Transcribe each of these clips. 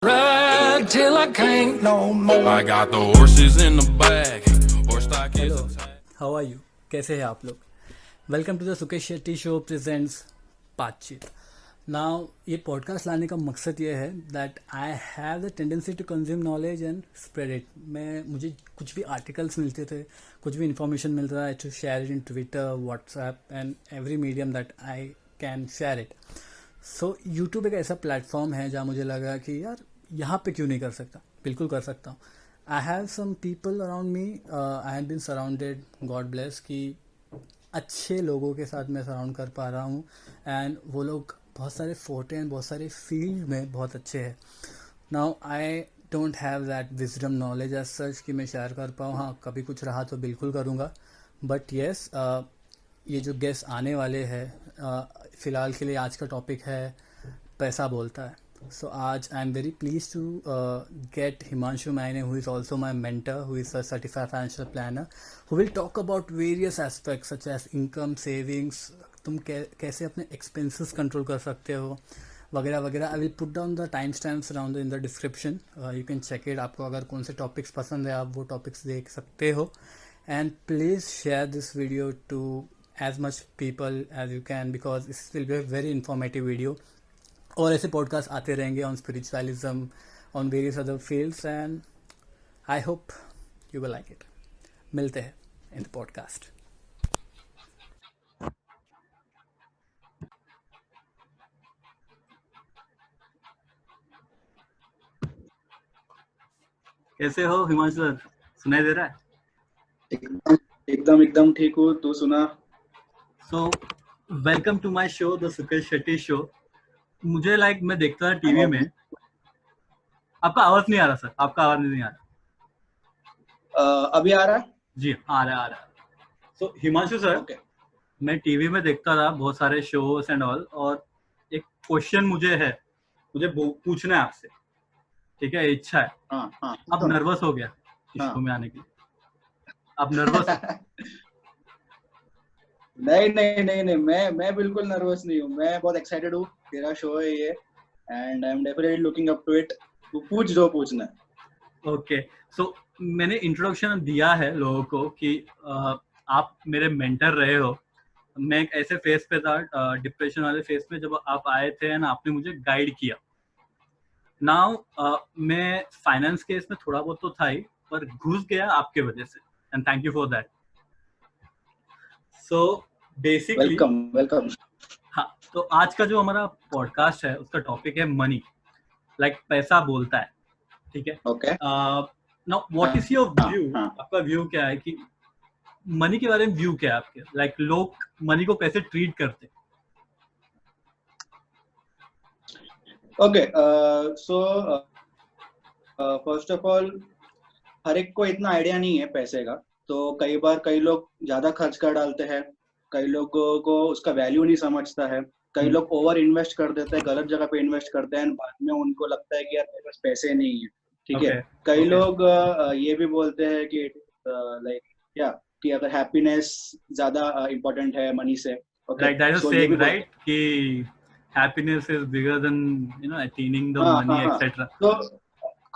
Ride till I can't no more. I got the horses in the bag. Horse stock is hello, a tag. How are you? कैसे हैं आप लोग? Welcome to the Sukesh Shetty show presents बातचीत। Now ये podcast लाने का मकसद ये है that I have the tendency to consume knowledge and spread it. मुझे कुछ भी आर्टिकल्स मिलते थे, कुछ भी इंफॉर्मेशन मिलता है to share it in Twitter, WhatsApp and every medium that I can share it. So YouTube एक ऐसा प्लेटफॉर्म है जहाँ मुझे लगा कि यार यहाँ पे क्यों नहीं कर सकता, बिल्कुल कर सकता हूँ। I have some people around me, I have been surrounded, God bless, कि अच्छे लोगों के साथ मैं सराउंड कर पा रहा हूँ एंड वो लोग बहुत सारे फोटे एंड बहुत सारे फील्ड में बहुत अच्छे हैं। Now I don't have that wisdom knowledge as such कि मैं शेयर कर पाऊँ। हाँ, कभी कुछ रहा तो बिल्कुल करूँगा, बट येस, ये जो गेस्ट आने वाले हैं, फ़िलहाल के लिए आज का टॉपिक है पैसा बोलता है। So आज I am very pleased to get Himanshu Maine, who is also my mentor, who is a certified financial planner, who will talk about various aspects such as income, savings, तुम कैसे अपने expenses control कर सकते हो वगैरह वगैरह। I will put down the timestamps around in the description. You can check it. आपको अगर कौन से topics पसंद है आप वो topics देख सकते हो, and please share this video to as much people as you can because this will be a very informative video. और ऐसे पॉडकास्ट आते रहेंगे on spiritualism, on various other fields, and I hope you will like it. मिलते हैं in the podcast. कैसे हो Himanshu sir? सुनाई दे रहा है? एकदम एकदम एकदम ठीक हूँ, तू सुना? So welcome to my show the Sukesh Shetty show. मुझे मैं देखता था टीवी में। आपका आवाज नहीं आ रहा सर, आपका आवाज नहीं आ रहा। अभी आ रहा है? जी आ रहा है। सो हिमांशु सर, मैं टीवी में देखता था बहुत सारे शोज एंड ऑल, और एक क्वेश्चन मुझे पूछना है आपसे, ठीक है? इच्छा है। आप नर्वस हो गया इस शो में आने के लिए? आप नर्वस हो? नहीं नहीं नहीं नहीं, मैं बिल्कुल नर्वस नहीं हूँ। मैं बहुत एक्साइटेड हूँ। तेरा शो है ये and I am definitely looking up to it. तू पूछ जो पूछना है। ओके, सो मैंने इंट्रोडक्शन दिया है लोगों को कि आप मेरे मेंटर रहे हो। मैं एक ऐसे फेस पे था, डिप्रेशन वाले फेस में, जब आप आए थे एंड आपने मुझे गाइड किया। नाउ मैं फाइनेंस के इसमें थोड़ा बहुत तो था ही, पर घुस गया आपके वजह से, and thank you for that. So basically welcome. हाँ, तो आज का जो हमारा पॉडकास्ट है उसका टॉपिक है मनी, पैसा बोलता है, ठीक है? Okay. Now what is your view? आपका व्यू क्या है कि मनी के बारे में? व्यू क्या है आपके? लोग मनी को कैसे ट्रीट करते? Okay, so first of all, हर एक को इतना आइडिया नहीं है पैसे का। तो कई बार कई लोग ज्यादा खर्च कर डालते हैं, कई लोगों को उसका वैल्यू नहीं समझता है, कई लोग ओवर इन्वेस्ट कर देते हैं, गलत जगह पे इन्वेस्ट करते हैं, बाद में उनको लगता है कि यार मेरे पास पैसे नहीं है, ठीक है? कई लोग ये भी बोलते हैं कि लाइक कि अगर हैप्पीनेस ज्यादा इम्पोर्टेंट है मनी से। Like that is saying, right, कि happiness is bigger than attaining the money, etc. तो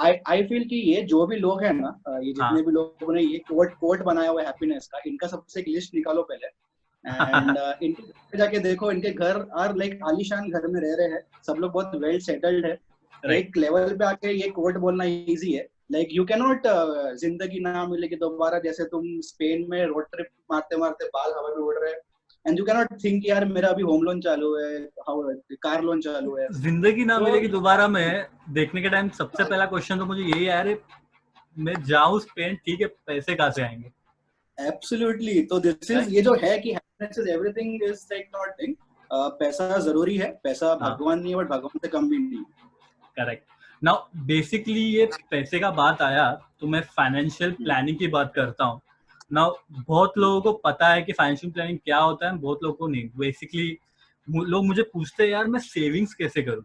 आई फील कि ये जो भी लोग हैं ना, ये जितने भी लोगों ने ये कोट बनाया हुआ है हैप्पीनेस का, इनका सबसे एक लिस्ट निकालो पहले एंड इनके घर जाके देखो। इनके घर और लाइक आलीशान घर में रह रहे हैं, सब लोग बहुत वेल सेटल्ड है। एक लेवल पे आके ये कोट बोलना इजी है। लाइक यू कैन नॉट जिंदगी ना मिलेगी दोबारा, जैसे तुम स्पेन में रोड ट्रिप मारते मारते बाल हवा में उड़ रहे हैं, and you can not think यार मेरा अभी होम लोन चालू है, कार लोन चालू है। जिंदगी ना मिलेगी दोबारा में देखने के टाइम सबसे पहला क्वेश्चन तो मुझे यही है, मैं जाऊं स्पेन, ठीक है, पैसे कहाँ से आएंगे? एब्सोल्युटली। तो दिस इज ये जो है कि happiness is everything is like not thing. पैसा जरूरी है, पैसा भगवान नहीं है, बट भगवान से कम भी नहीं। करेक्ट। नाउ बेसिकली ये पैसे का बात आया तो मैं फाइनेंशियल प्लानिंग की बात करता हूँ। नाउ बहुत लोगों को पता है कि फाइनेंशियल प्लानिंग क्या होता है, बहुत लोगों को नहीं। बेसिकली लोग मुझे पूछते हैं यार मैं सेविंग्स कैसे करूँ,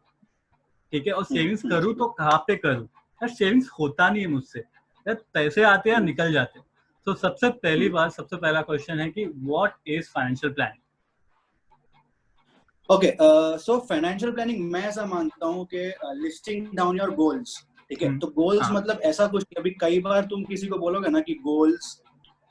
ठीक है, और सेविंग्स करूँ तो कहाँ पे करूँ? यार सेविंग्स होता नहीं है मुझसे, यार पैसे आते हैं निकल जाते हैं। तो सबसे पहली बात, सबसे पहला क्वेश्चन है कि what is financial planning? Okay, so financial planning मैं ऐसा मानता हूँ कि लिस्टिंग डाउन योर गोल्स, ठीक है। तो गोल्स हाँ मतलब ऐसा कुछ, अभी कई बार तुम किसी को बोलोगे ना कि गोल्स,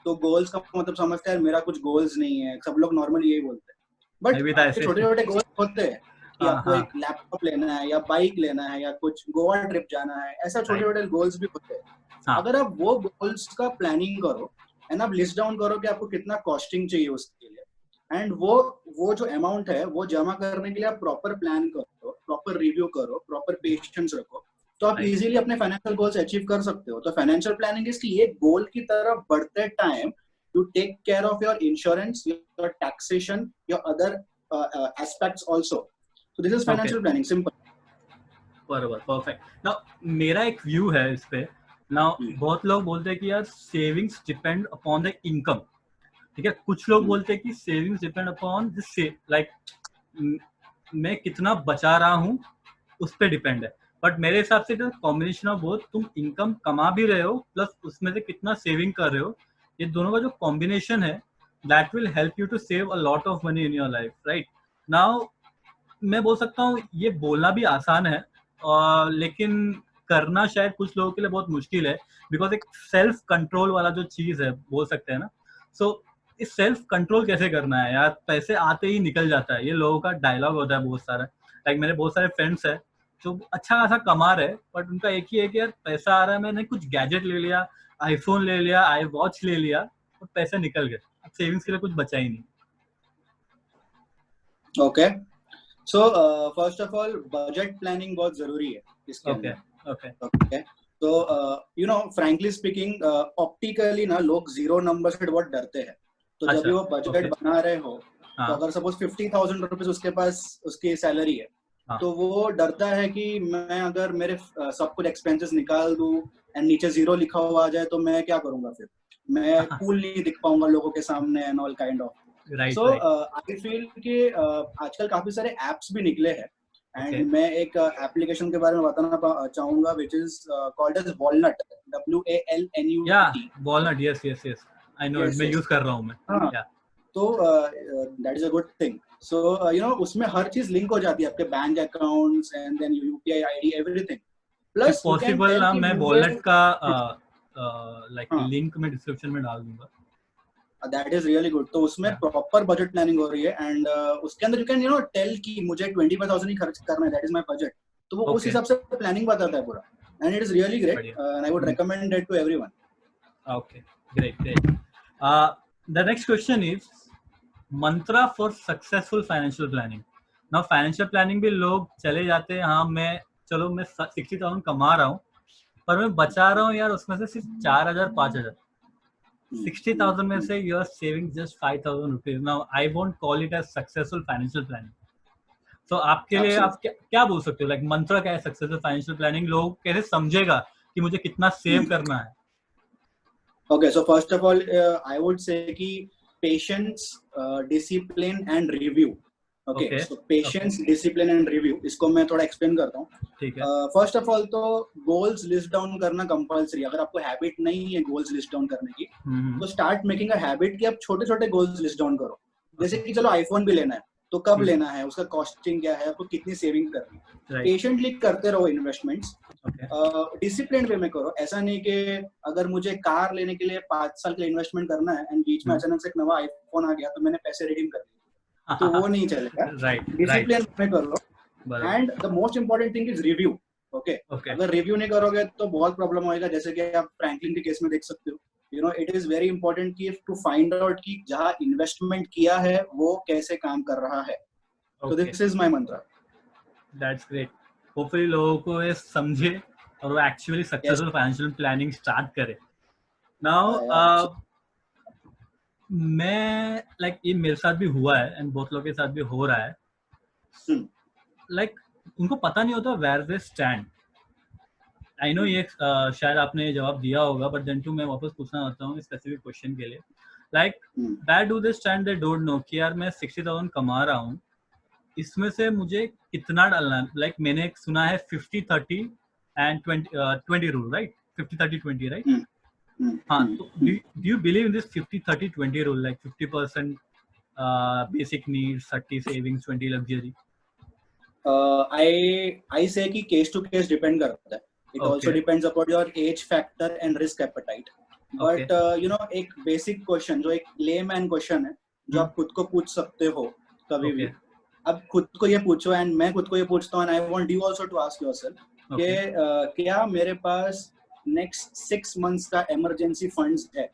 तो गोल्स का मतलब समझते हैं मेरा कुछ गोल्स नहीं है, सब लोग नॉर्मली यही बोलते हैं। मैं बट भी था आपके ऐसे। छोटे छोटे गोल्स होते हैं कि हाँ आपको हाँ एक लैपटॉप लेना है या बाइक लेना है या कुछ गोवा ट्रिप जाना है, ऐसा छोटे राइट। छोटे गोल्स भी होते हैं। हाँ अगर आप वो गोल्स का प्लानिंग करो एंड आप लिस्ट डाउन करो कि आपको कितना कॉस्टिंग चाहिए उसके लिए, एंड वो जो अमाउंट है वो जमा करने के लिए आप प्रॉपर प्लान करो, प्रॉपर रिव्यू करो, प्रॉपर पेशेंस रखो, तो आप राइट। इजीली अपने फाइनेंशियल गोल्स अचीव कर सकते हो। तो फाइनेंशियल प्लानिंग इसकी ये गोल की तरफ बढ़ते time you take care of your insurance, your taxation, your other aspects also. So this is okay financial planning, simple. बराबर परफेक्ट। नाउ मेरा एक व्यू है इस पे। नाउ बहुत लोग बोलते हैं कि यार savings depend upon the income, ठीक है। कुछ लोग बोलते हैं कि savings depend upon the like मैं कितना बचा रहा हूँ उस पर डिपेंड है। बट मेरे हिसाब से कॉम्बिनेशन ऑफ बोथ, तुम इनकम कमा भी रहे हो प्लस उसमें से कितना सेविंग कर रहे हो, ये दोनों का जो कॉम्बिनेशन है that will help you to save a lot of money in your life, right. Now मैं बोल सकता हूँ ये बोलना भी आसान है लेकिन करना शायद कुछ लोगों के लिए बहुत मुश्किल है, बिकॉज एक सेल्फ कंट्रोल वाला जो चीज है बोल सकते हैं ना। सो इस सेल्फ कंट्रोल कैसे करना है यार, पैसे आते ही निकल जाता है, ये लोगों का डायलॉग होता है बहुत सारा। लाइक मेरे बहुत सारे फ्रेंड्स है जो अच्छा खासा कमा रहे हैं, बट उनका एक ही है कि यार पैसा आ रहा है, मैंने कुछ गैजेट ले लिया, आईफोन ले लिया, आई वॉच ले लिया, और पैसे निकल गए, अब सेविंग्स के लिए कुछ बचा ही नहीं। Okay, so first of all budget planning बहुत जरूरी है इसके ओके अंदर। ओके। ओके, तो you no frankly speaking, optically ना लोग जीरो नंबर से बहुत डरते हैं। तो जब भी अच्छा वो ओके। बजट बना रहे हो, तो हाँ अगर सपोज 50,000 रुपीज उसके पास उसकी सैलरी है, हाँ तो वो डरता है कि मैं अगर मेरे सब कुछ एक्सपेंसेस निकाल दूं एंड नीचे जीरो लिखा हुआ आ जाए तो मैं क्या करूंगा फिर, मैं कूल नहीं दिख पाऊंगा लोगों के सामने and all kind of. Right so right. I feel कि आजकल काफी सारे एप्स भी निकले हैं, ओके एंड मैं एक एप्लीकेशन के बारे में बताना चाहूंगा which is called as walnut, या WALNUT। Walnut, yes yes yes, I know it, yes मैं यस, यूज कर रहा हूँ मैं। हाँ। या तो that is a good thing. So you know उसमें हर चीज लिंक हो जाती है, आपके bank accounts and then UPI ID everything, if plus you can possible tell ना कि मैं मुझे, वॉलनट का लाइक हाँ, लिंक में डिस्क्रिप्शन में डाल दूंगा। That is really good. तो उसमें या प्रॉपर बजट प्लानिंग हो रही है एंड उसके अंदर यू कैन टेल कि मुझे 25,000 ही खर्च करना है, दैट इज माई बजट। तो वो उस ओके हिसाब से प्लानिंग बताता है पूरा, and it is really great बढ़िया। And I would recommend it to everyone. Okay great great. The next question is mantra for successful financial planning. Now financial planning भी लोग चले जाते हैं, हाँ मैं चलो मैं 60,000 कमा रहा हूँ पर मैं बचा रहा हूँ यार उसमें से सिर्फ 4,000 5,000, 60,000 में से you are saving just 5,000 rupees. Now I won't call it as successful financial planning. तो आपके लिए आप एब्सोल्युटली। क्या बोल सकते हो, लाइक मंत्र क्या है सक्सेसफुल फाइनेंशियल प्लानिंग, लोग कैसे समझेगा कि मुझे कितना सेव करना है? Okay, so first of all, I would say कि patience, discipline and review. Okay, okay so okay patience, discipline and review, इसको मैं थोड़ा explain करता हूँ। ठीक है। फर्स्ट ऑफ ऑल तो गोल्स लिस्ट डाउन करना कंपलसरी। अगर आपको हैबिट नहीं है गोल्स लिस्ट डाउन करने की, तो स्टार्ट मेकिंग अ हैबिट कि आप छोटे छोटे गोल्स लिस्ट डाउन करो। जैसे ओके कि चलो आईफोन भी लेना है, तो कब लेना है, उसका कॉस्टिंग क्या है, आपको कितनी सेविंग करनी है, राइट पेशेंटली करते रहो इन्वेस्टमेंट्स। ओके डिसिप्लिन वे में करो, ऐसा नहीं कि अगर मुझे कार लेने के लिए 5 साल के लिए इन्वेस्टमेंट करना है एंड बीच में अचानक से एक नवा आईफोन आ गया तो मैंने पैसे रिडीम कर लिए, तो वो नहीं चलेगा। राइट राइट डिसिप्लिन में करो, बराबर। And the most important thing is review. Okay, okay अगर रिव्यू नहीं करोगे तो बहुत प्रॉब्लम होएगा, जैसे कि आप फ्रैंकलिन के केस में देख सकते हो। You know it is very important कि टू फाइंड आउट कि जहां इन्वेस्टमेंट किया है वो कैसे काम कर रहा है। तो ओके दिस इज माय मंत्र। That's great. होपफुली लोगों को ये समझे और वो actually yes, successful financial planning start करे। नाउ मैं लाइक ये मेरे साथ भी हुआ है एंड बहुत लोगों के साथ भी हो रहा है, लाइक उनको पता नहीं होता where they stand. I know ये शायद आपने जवाब दिया होगा, बट देन टू मैं वापस पूछना चाहता हूँ स्पेसिफिक क्वेश्चन के लिए। Like where do they stand, they don't know कि यार मैं 60,000 कमा रहा हूँ, इसमें से मुझे कितना डालना है। लाइक मैंने सुना है 50-30 एंड 20 रूल, राइट? 50-30-20, राइट? हाँ, तो do you believe in this 50-30-20 rule, like 50% basic needs, 30 savings, 20 luxury? I say कि case to case depend करता है. It also depends upon your age factor and risk appetite. But you know, एक basic question जो एक layman question है जो आप खुद को पूछ सकते हो कभी भी. अब खुद को ये पूछो and मैं खुद को ये पूछता हूँ and I want you also to ask yourself कि क्या मेरे पास next 6 months का emergency funds है?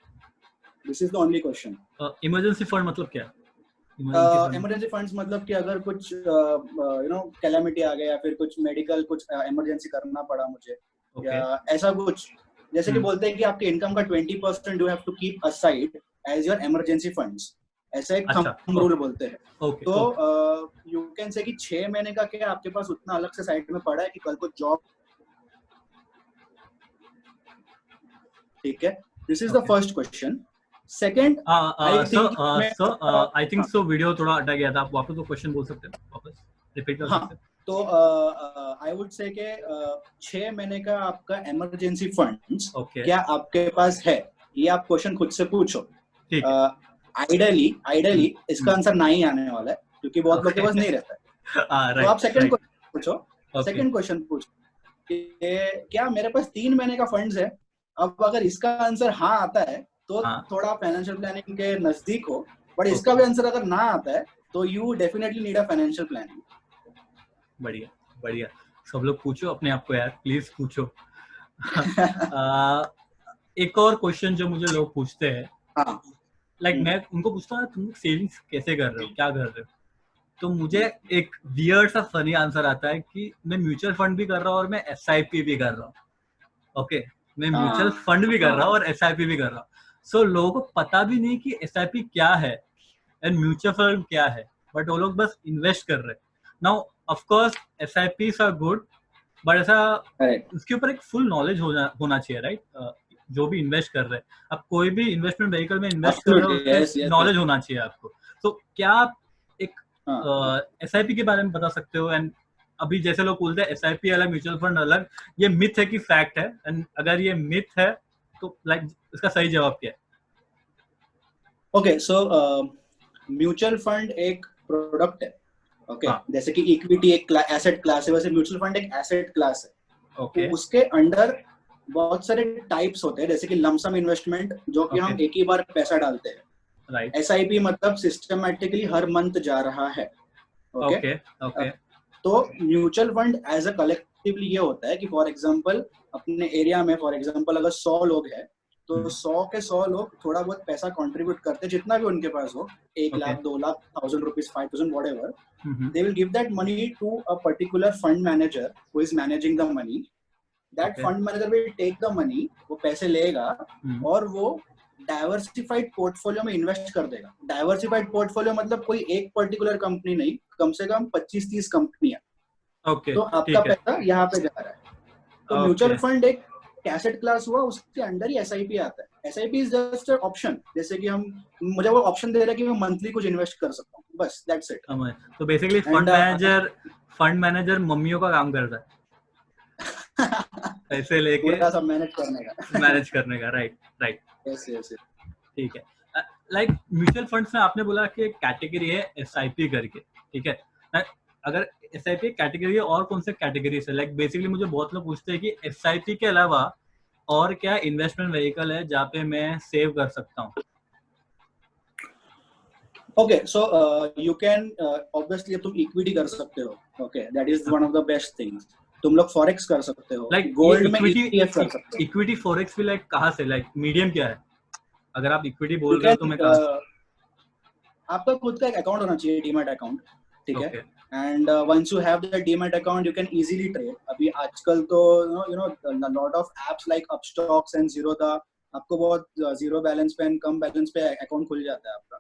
This is the only question. Emergency fund मतलब क्या? इमरजेंसी फंड्स मतलब कि अगर कुछ यू नो कैलामिटी आ गया या फिर कुछ मेडिकल कुछ इमरजेंसी करना पड़ा मुझे या ऐसा कुछ, जैसे कि बोलते हैं कि आपके इनकम का 20% you have to keep aside as your emergency funds, ऐसा एक थंब रूल बोलते हैं. तो यू कैन से कि 6 महीने का क्या आपके पास उतना अलग से साइड में पड़ा है कि कल को जॉब. ठीक है, this is the first question. Second, I think so video थोड़ा अटक गया था, आप वापस वो क्वेश्चन बोल सकते हैं, वापस रिपीट कर सकते हैं? तो आई वुड से कि 6 महीने का आपका इमरजेंसी फंड्स क्या आपके पास है, ये आप क्वेश्चन खुद से पूछो. आइडियली इसका आंसर नहीं आने वाला है क्योंकि बहुत लोग के पास नहीं रहता है. तो आप सेकंड क्वेश्चन पूछो. सेकंड क्वेश्चन पूछो कि क्या मेरे पास 3 महीने का फंड्स है. अब अगर इसका आंसर हाँ आता है तो थोड़ा फाइनेंशियल प्लानिंग के नजदीक हो, बट इसका भी आंसर अगर ना आता है तो you definitely need a financial planning. बढ़िया बढ़िया, सब लोग पूछो अपने आप को यार, प्लीज पूछो. एक और क्वेश्चन जो मुझे लोग पूछते हैं, लाइक मैं उनको पूछता हूँ तुम सेविंग्स कैसे कर रहे हो, क्या कर रहे हो, तो मुझे एक वियर्ड सा फनी आंसर आता है कि मैं म्यूचुअल फंड भी कर रहा हूँ और मैं SIP भी कर रहा हूँ. ओके, मैं म्यूचुअल फंड भी कर रहा हूँ और SIP भी कर रहा हूँ. सो लोगों को पता भी नहीं कि SIP क्या है एंड म्यूचुअल फंड क्या है, बट वो लोग बस इन्वेस्ट कर रहे हैं. Now of course SIPs are good, but ऐसा उसके ऊपर एक फुल नॉलेज होना चाहिए, राइट? जो भी इन्वेस्ट कर रहे हैं, आप कोई भी इन्वेस्टमेंट व्हीकल में इन्वेस्ट कर रहे हो, नॉलेज होना चाहिए आपको. तो क्या आप एक SIP के बारे में बता सकते हो? एंड अभी जैसे लोग बोलते हैं SIP अलग, म्यूचुअल फंड अलग, ये मिथ है कि फैक्ट है? एंड अगर ये मिथ है तो लाइक इसका सही जवाब क्या है? ओके, सो म्यूचुअल फंड एक प्रोडक्ट है. ओके, जैसे कि इक्विटी एक एसेट क्लास है, वैसे म्यूचुअल फंड एक एसेट क्लास है. तो उसके अंडर बहुत सारे टाइप्स होते हैं, जैसे कि लमसम इन्वेस्टमेंट जो कि हम एक ही बार पैसा डालते हैं. राइट. SIP मतलब सिस्टमैटिकली हर मंथ जा रहा है. ओके. तो mutual fund as a collectively ये होता है कि फॉर एग्जांपल अपने एरिया में फॉर एग्जांपल अगर 100 लोग हैं तो 100 के 100 लोग थोड़ा बहुत पैसा कंट्रीब्यूट करते हैं, जितना भी उनके पास हो, 1 lakh 2 lakh 1000 rupees 5000 whatever, they will give that money to a particular fund manager who is managing the money. That fund manager will take the money, वो पैसे लेगा और वो डाइवर्सिफाइड पोर्टफोलियो में इन्वेस्ट कर देगा. डाइवर्सिफाइड पोर्टफोलियो मतलब कोई एक पर्टिकुलर कंपनी नहीं, कम से कम 25-30 कंपनियां. तो आपका पैसा यहाँ पे जा रहा है. तो म्यूचुअल फंड एक एसेट क्लास हुआ, उसके अंदर ही SIP आता है. SIP is just a option, जैसे कि मुझे वो ऑप्शन दे रहा है कि मैं मंथली कुछ इन्वेस्ट कर सकता हूँ, बस दैट्स इट. तो बेसिकली फंड मैनेजर मम्मियों का काम करता है पैसे लेके पूरा सब मैनेज करने का. राइट. यस. ठीक है. लाइक म्यूचुअल फंड्स में आपने बोला कि कैटेगरी है SIP करके, ठीक है. अगर SIP कैटेगरी है, और कौन से कैटेगरीज है? लाइक बेसिकली मुझे बहुत लोग पूछते हैं कि SIP के अलावा और क्या इन्वेस्टमेंट व्हीकल है जहाँ पे मैं सेव कर सकता हूँ? Okay, so you can obviously तुम इक्विटी कर सकते हो. Okay, that is one of the best things. तुम लोग फॉरेक्स कर सकते हो, लाइक गोल्ड में ETF कर सकते हो. इक्विटी फॉरेक्स भी लाइक कहाँ से, लाइक मीडियम क्या है? अगर आप इक्विटी बोल रहे हो तो मैं आपका खुद का एक अकाउंट होना चाहिए, डीमैट अकाउंट. ठीक है. And once you have that demat account you can easily trade. अभी आजकल तो you know lot of apps like Upstox and Zerodha, आपको बहुत जीरो बैलेंस पे कम बैलेंस पे अकाउंट खुल जाता है आपका.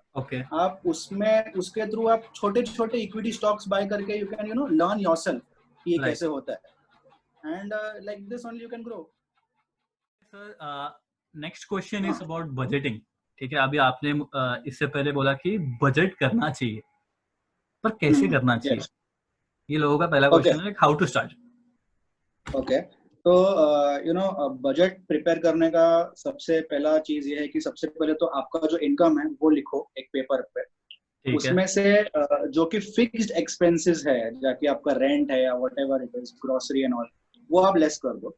आप उसमें उसके थ्रू आप छोटे छोटे इक्विटी स्टॉक्स बाय करके यू कैन लर्न योरसेल्फ कि ये कैसे होता है. And like this only you can grow. Sir, next question is about budgeting. ठीक है, अभी आपने इससे पहले बोला कि बजट करना चाहिए, पर कैसे करना चाहिए? ये लोगों का पहला क्वेश्चन है, हाउ टू स्टार्ट. ओके, तो यू नो बजट प्रिपेयर करने का सबसे पहला चीज ये है कि सबसे पहले तो आपका जो इनकम है वो लिखो एक पेपर पे. ठीक है. उसमें से जो कि फिक्स्ड एक्सपेंसेस है, जाके आपका रेंट है या whatever it is, grocery and all, वो आप लेस कर दो.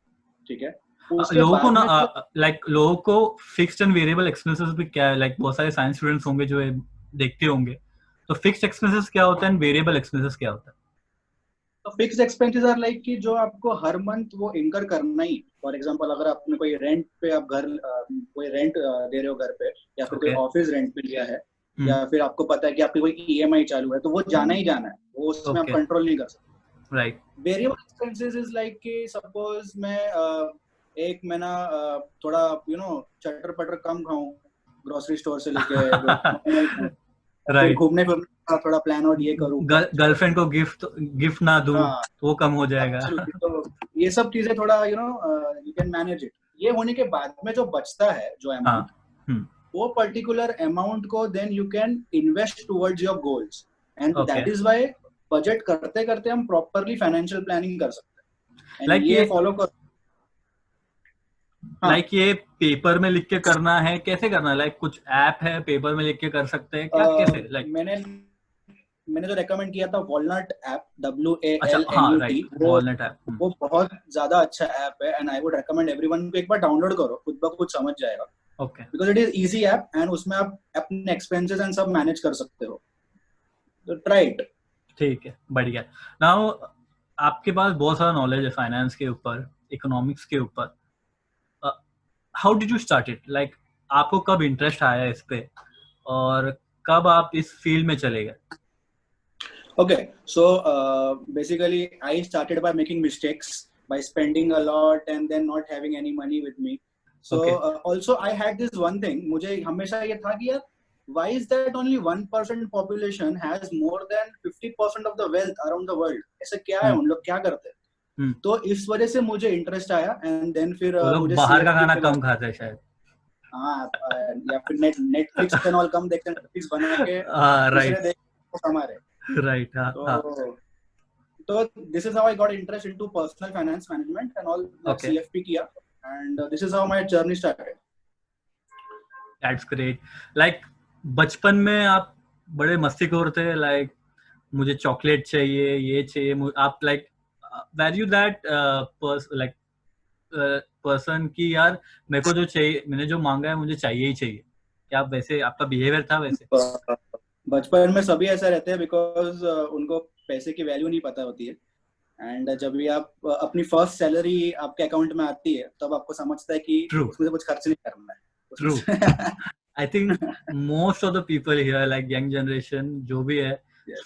ठीक है. उसके लोगों को बाद ना में लाइक लोगों को फिक्स्ड एंड वेरिएबल एक्सपेंसेस भी क्या है, लाइक बहुत सारे साइंस स्टूडेंट्स होंगे जो ये देखते होंगे, तो फिक्स्ड एक्सपेंसेस क्या होता है, वेरिएबल एक्सपेंसेस क्या होता है? तो फिक्स्ड एक्सपेंसेस आर लाइक कि जो आपको हर मंथ वो इनकर करना ही. फॉर एग्जांपल, अगर आपने कोई रेंट पे आप घर कोई रेंट दे रहे हो घर पे, या फिर कोई Okay. ऑफिस रेंट पे लिया है, या फिर आपको पता है कि आपकी कोई ईएमआई चालू है, तो वो जाना ही जाना है, वो उसमें आप Okay. कंट्रोल नहीं कर सकते. Right. Variable expenses is like कि सपोज मैं एक महीना थोड़ा चटर पटर कम खाऊं ग्रोसरी स्टोर से लेके, फिर राइट. घूमने फिरने का थोड़ा प्लान और ये करूं. गर्लफ्रेंड को गिफ्ट ना दूं, हाँ, वो कम हो जाएगा. absolutely. तो ये सब चीजें थोड़ा यू कैन मैनेज इट. ये होने के बाद में जो बचता है, जो हाँ. अमाउंट, वो पर्टिकुलर अमाउंट को then you can invest towards your goals. And that is why budget करते करते हम प्रॉपरली फाइनेंशियल प्लानिंग कर सकते हैं. Like ये ये फॉलो कर. लाइक ये पेपर में लिख के करना है, कैसे करना है? लाइक कुछ ऐप है पेपर में लिख के कर सकते हैं क्या, कैसे? लाइक मैंने जो रेकमेंड किया था वॉलनट ऐप, अच्छा, हाँ, WALNUT, राइट, वॉलनट ऐप. वो बहुत ज्यादा अच्छा ऐप है. And I would recommend everyone को एक बार डाउनलोड करो, खुद ब खुद समझ जाएगा. Okay. Because it is easy app and उसमें आप अपने एक्सपेंसेस एंड सब मैनेज कर सकते हो. तो ट्राई इट. ठीक है, बढ़िया. नाउ आपके पास बहुत सारा नॉलेज है फाइनेंस के ऊपर, इकोनॉमिक्स के ऊपर. How did you start it? Like आपको कब इंटरेस्ट आया इस पे और कब आप इस फील्ड में चले गए? Okay, so basically I started by making mistakes, by spending a lot and then not having any money with me. So Okay. Also I had this one thing, मुझे हमेशा ये था कि यार, why is that only 1% population has more than 50% of the wealth around the world? ऐसा क्या है, उन लोग क्या करते हैं? तो इस वजह से मुझे इंटरेस्ट आया. एंड देन फिर वो लोग मुझे बाहर का CFP खाना पे कम खाते हैं शायद. हाँ, या फिर नेटफ्लिक्स एंड ऑल कम देखते हैं, नेटफ्लिक्स बना के राइट, दूसरे देख हमारे. राइट. हाँ. तो this is how I got interest into personal finance management and all. Okay. CFP किया, and this is how my journey started. That's great. Like बचपन में आप बड़े मस्तीखोर थे, लाइक मुझे चॉकलेट चाहिए, ये चाहिए, आप like were you that like person की यार मेरे को जो चाहिए, मैंने जो मांगा है मुझे चाहिए ही चाहिए, क्या आप वैसे, आपका बिहेवियर था वैसे? बचपन में सभी ऐसा रहते हैं, बिकॉज उनको पैसे की वैल्यू नहीं पता होती है. एंड जब भी आप अपनी फर्स्ट सैलरी आपके अकाउंट में आती है, तब आपको समझता है कि उसमें से कुछ खर्च नहीं करना है. True. I think most of the people here, like young generation जो भी है,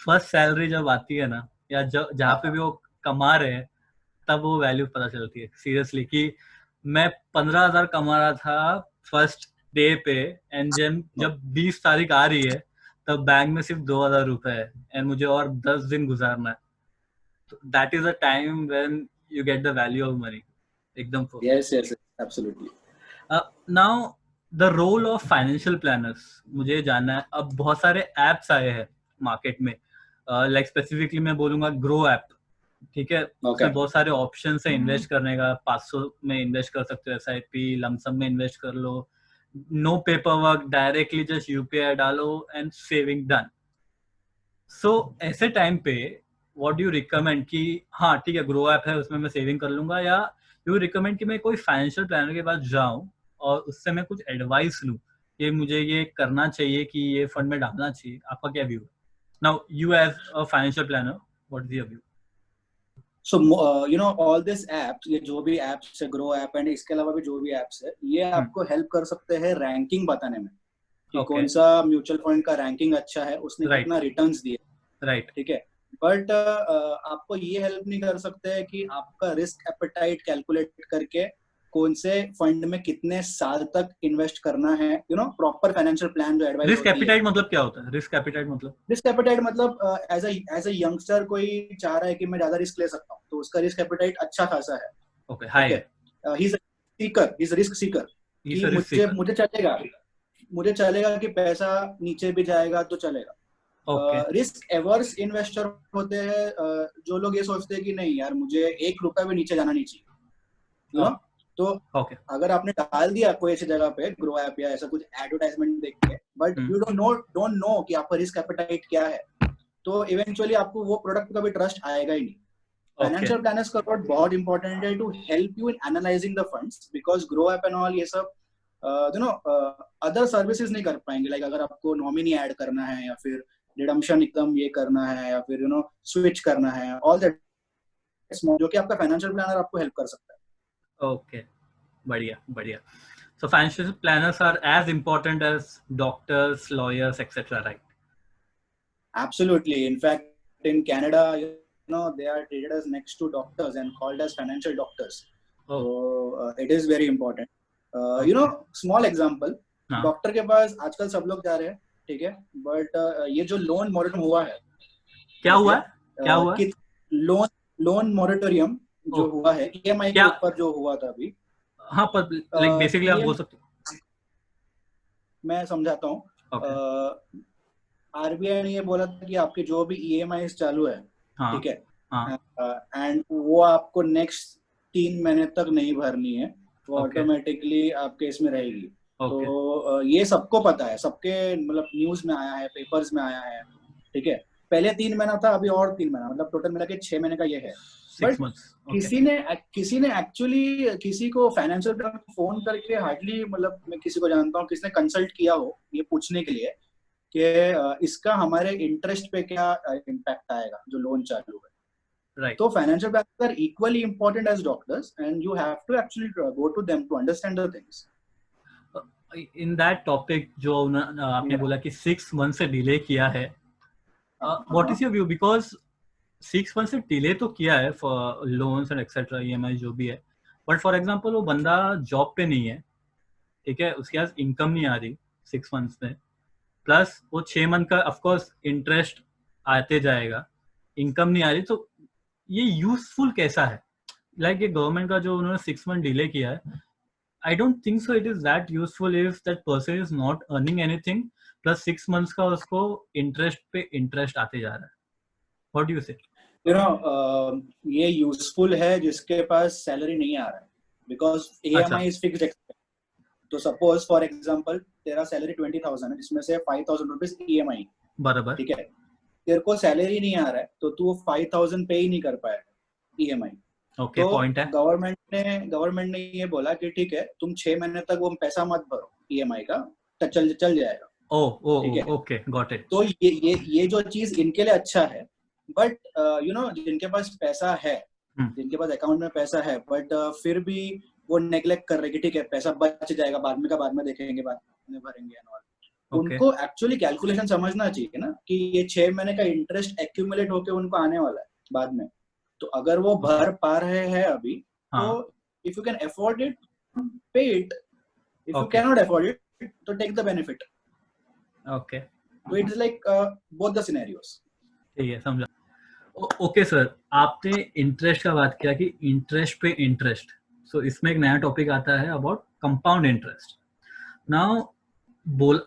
फर्स्ट सैलरी जब आती है ना, या जहाँ पे भी वो कमा रहे हैं, तब वो वैल्यू पता चलती है सीरियसली. कि मैं 15,000 कमा रहा था फर्स्ट डे पे, एंड जब 20 तारीख आ रही है तब बैंक में सिर्फ 2,000 रुपए है एंड मुझे और 10 दिन गुजारना है. That is a time when you get the value of money. एकदम. Yes, absolutely. Now the role of financial planners मुझे जानना है. अब बहुत सारे एप्स आए हैं मार्केट में, लाइक स्पेसिफिकली मैं बोलूंगा ग्रो ऐप. ठीक है, उसमें बहुत सारे ऑप्शन है इन्वेस्ट करने का. 500 में इन्वेस्ट कर सकते हो, SIP लमसम में इन्वेस्ट कर लो, no paper work, directly just UPI डालो एंड सेविंग डन. सो ऐसे टाइम पे व्हाट डू यू रिकमेंड कि हाँ ठीक है ग्रो ऐप है उसमें मैं सेविंग कर लूंगा, या यू रिकमेंड कि मैं कोई फाइनेंशियल प्लानर के पास जाऊं और उससे मैं कुछ एडवाइस लूं कि मुझे ये करना चाहिए, कि ये फंड में डालना चाहिए? आपका क्या व्यू है? Now you as a financial planner, what is your view? So all this apps, ये जो भी एप्स है, ग्रो ऐप एंड इसके अलावा भी जो भी एप्स है, ये आपको हेल्प कर सकते हैं रैंकिंग बताने में कि कौन सा म्यूचुअल फंड का रैंकिंग अच्छा है, उसने कितना रिटर्न्स दिए. राइट. ठीक है, बट आपको ये हेल्प नहीं कर सकते कि आपका रिस्क एपेटाइट कैलकुलेट करके कौन से फंड में कितने साल तक इन्वेस्ट करना है. प्रॉपर फाइनेंशियल प्लान जो एडवाइस. रिस्क एपेटाइट मतलब क्या होता है? रिस्क एपेटाइट मतलब एज अ यंगस्टर कोई चाह रहा है कि मैं ज्यादा रिस्क ले सकता हूँ, तो उसका रिस्क एपेटाइट अच्छा खासा है. ओके, हाई है. He is risk Sikar. मुझे चलेगा कि पैसा नीचे भी जाएगा तो चलेगा. रिस्क एवर्स इन्वेस्टर होते हैं जो लोग ये सोचते हैं कि नहीं यार, मुझे 1 रुपया भी नीचे जाना नहीं चाहिए. तो ओके अगर आपने डाल दिया कोई ऐसी जगह पे ग्रो ऐप या ऐसा कुछ एडवर्टाइजमेंट देख के, बट यू डोंट नो कि आपका रिस्क एपेटाइट क्या है, तो इवेंचुअली आपको वो प्रोडक्ट का भी ट्रस्ट आएगा ही नहीं. फाइनेंशियल प्लानर्स का रोल बहुत इंपॉर्टेंट है to help you in analysing the funds, because Groww app and all ये सब अदर सर्विसेज नहीं कर पाएंगे. लाइक अगर आपको नॉमिनी ऐड करना है या फिर रिडम्पशन एकदम ये करना है या फिर स्विच करना है, ऑल दैट जो कि आपका फाइनेंशियल प्लानर आपको हेल्प कर सकता है. ओके बढ़िया बढ़िया. So financial planners are as important as doctors, lawyers, etc. Right? Absolutely. In fact, in Canada, they are treated as next to doctors and called as financial doctors. Oh. So it is very important. Small example. Doctor के पास आजकल सब लोग जा रहे हैं, ठीक है, but ये जो लोन मॉरेटोरियम हुआ है, क्या हुआ है? लोन मॉरेटोरियम जो हुआ है EMI के ऊपर जो हुआ था अभी. हाँ, पर लाइक बेसिकली आप बोल सकते हो. मैं समझाता हूँ. आरबीआई ने ये बोला था कि आपके जो भी EMI चालू है, ठीक है, एंड वो आपको नेक्स्ट 3 महीने तक नहीं भरनी है, वो ऑटोमेटिकली आपके इसमें रहेगी. तो ये सबको पता है, सबके मतलब न्यूज में आया है, पेपर्स में आया है, ठीक है. पहले 3 महीना था, अभी और 3 महीना, मतलब टोटल मिला के 6 महीने का ये है. बट किसी ने एक्चुअली किसी को फाइनेंशियल प्लानर फोन करके हार्डली, मतलब मैं किसी को जानता हूँ किसने कंसल्ट किया हो ये पूछने के लिए कि इसका हमारे इंटरेस्ट पे क्या इम्पैक्ट आएगा जो लोन चालू है. Right. तो financial planners are equally important as doctors and you have to actually go to them to understand the things. In that topic जो आपने बोला कि 6 मंथ से डिले किया है, what is your view? Because 6 month से delay तो किया है for loans and etcetera EMI जो भी है, बट फॉर एग्जांपल वो बंदा जॉब पे नहीं है, ठीक है, उसके पास इनकम नहीं आ रही 6 मंथ्स में, प्लस वो 6 मंथ का ऑफकोर्स इंटरेस्ट आते जाएगा, इनकम नहीं आ रही, तो ये यूजफुल कैसा है? लाइक ये गवर्नमेंट का जो उन्होंने 6 मंथ डिले किया है, I don't think so it is that useful if that person is not earning anything plus 6 months का उसको interest पे interest आते जा रहा है. What do you say? ये यूजफुल है जिसके पास सैलरी नहीं आ रहा है, because EMI is fixed. तो सपोज फॉर एग्जांपल तेरा सैलरी 20,000 है, जिसमें से 5,000 रुपीज EMI, बराबर, ठीक है. तेरे को सैलरी नहीं आ रहा है तो तू 5,000 पे ही नहीं कर पाएगा EMI. Okay, तो point है. गवर्नमेंट ने ये बोला कि ठीक है, तुम 6 महीने तक वो पैसा मत भरो EMI का, तो चल जाएगा. Okay, got it. तो ये जो चीज इनके लिए अच्छा है, बट जिनके पास पैसा है, जिनके पास अकाउंट में पैसा है, बट फिर भी वो नेग्लेक्ट कर रहे कि ठीक है पैसा बच जाएगा, बाद में देखेंगे, बाद में भरेंगे एंड ऑल. उनको एक्चुअली कैलकुलेशन समझना चाहिए ना कि ये 6 महीने का इंटरेस्ट एक्यूमुलेट होके उनको आने वाला है बाद में. तो अगर वो भर पा रहे हैं अभी, तो if you can afford it, pay it. If you can not afford it, तो टेक द बेनिफिट. ओके, तो it is like both the scenarios. ठीक है, समझा. ओके सर, आपने इंटरेस्ट का बात किया कि इंटरेस्ट पे इंटरेस्ट, सो इसमें एक नया टॉपिक आता है अबाउट कंपाउंड इंटरेस्ट. नाउ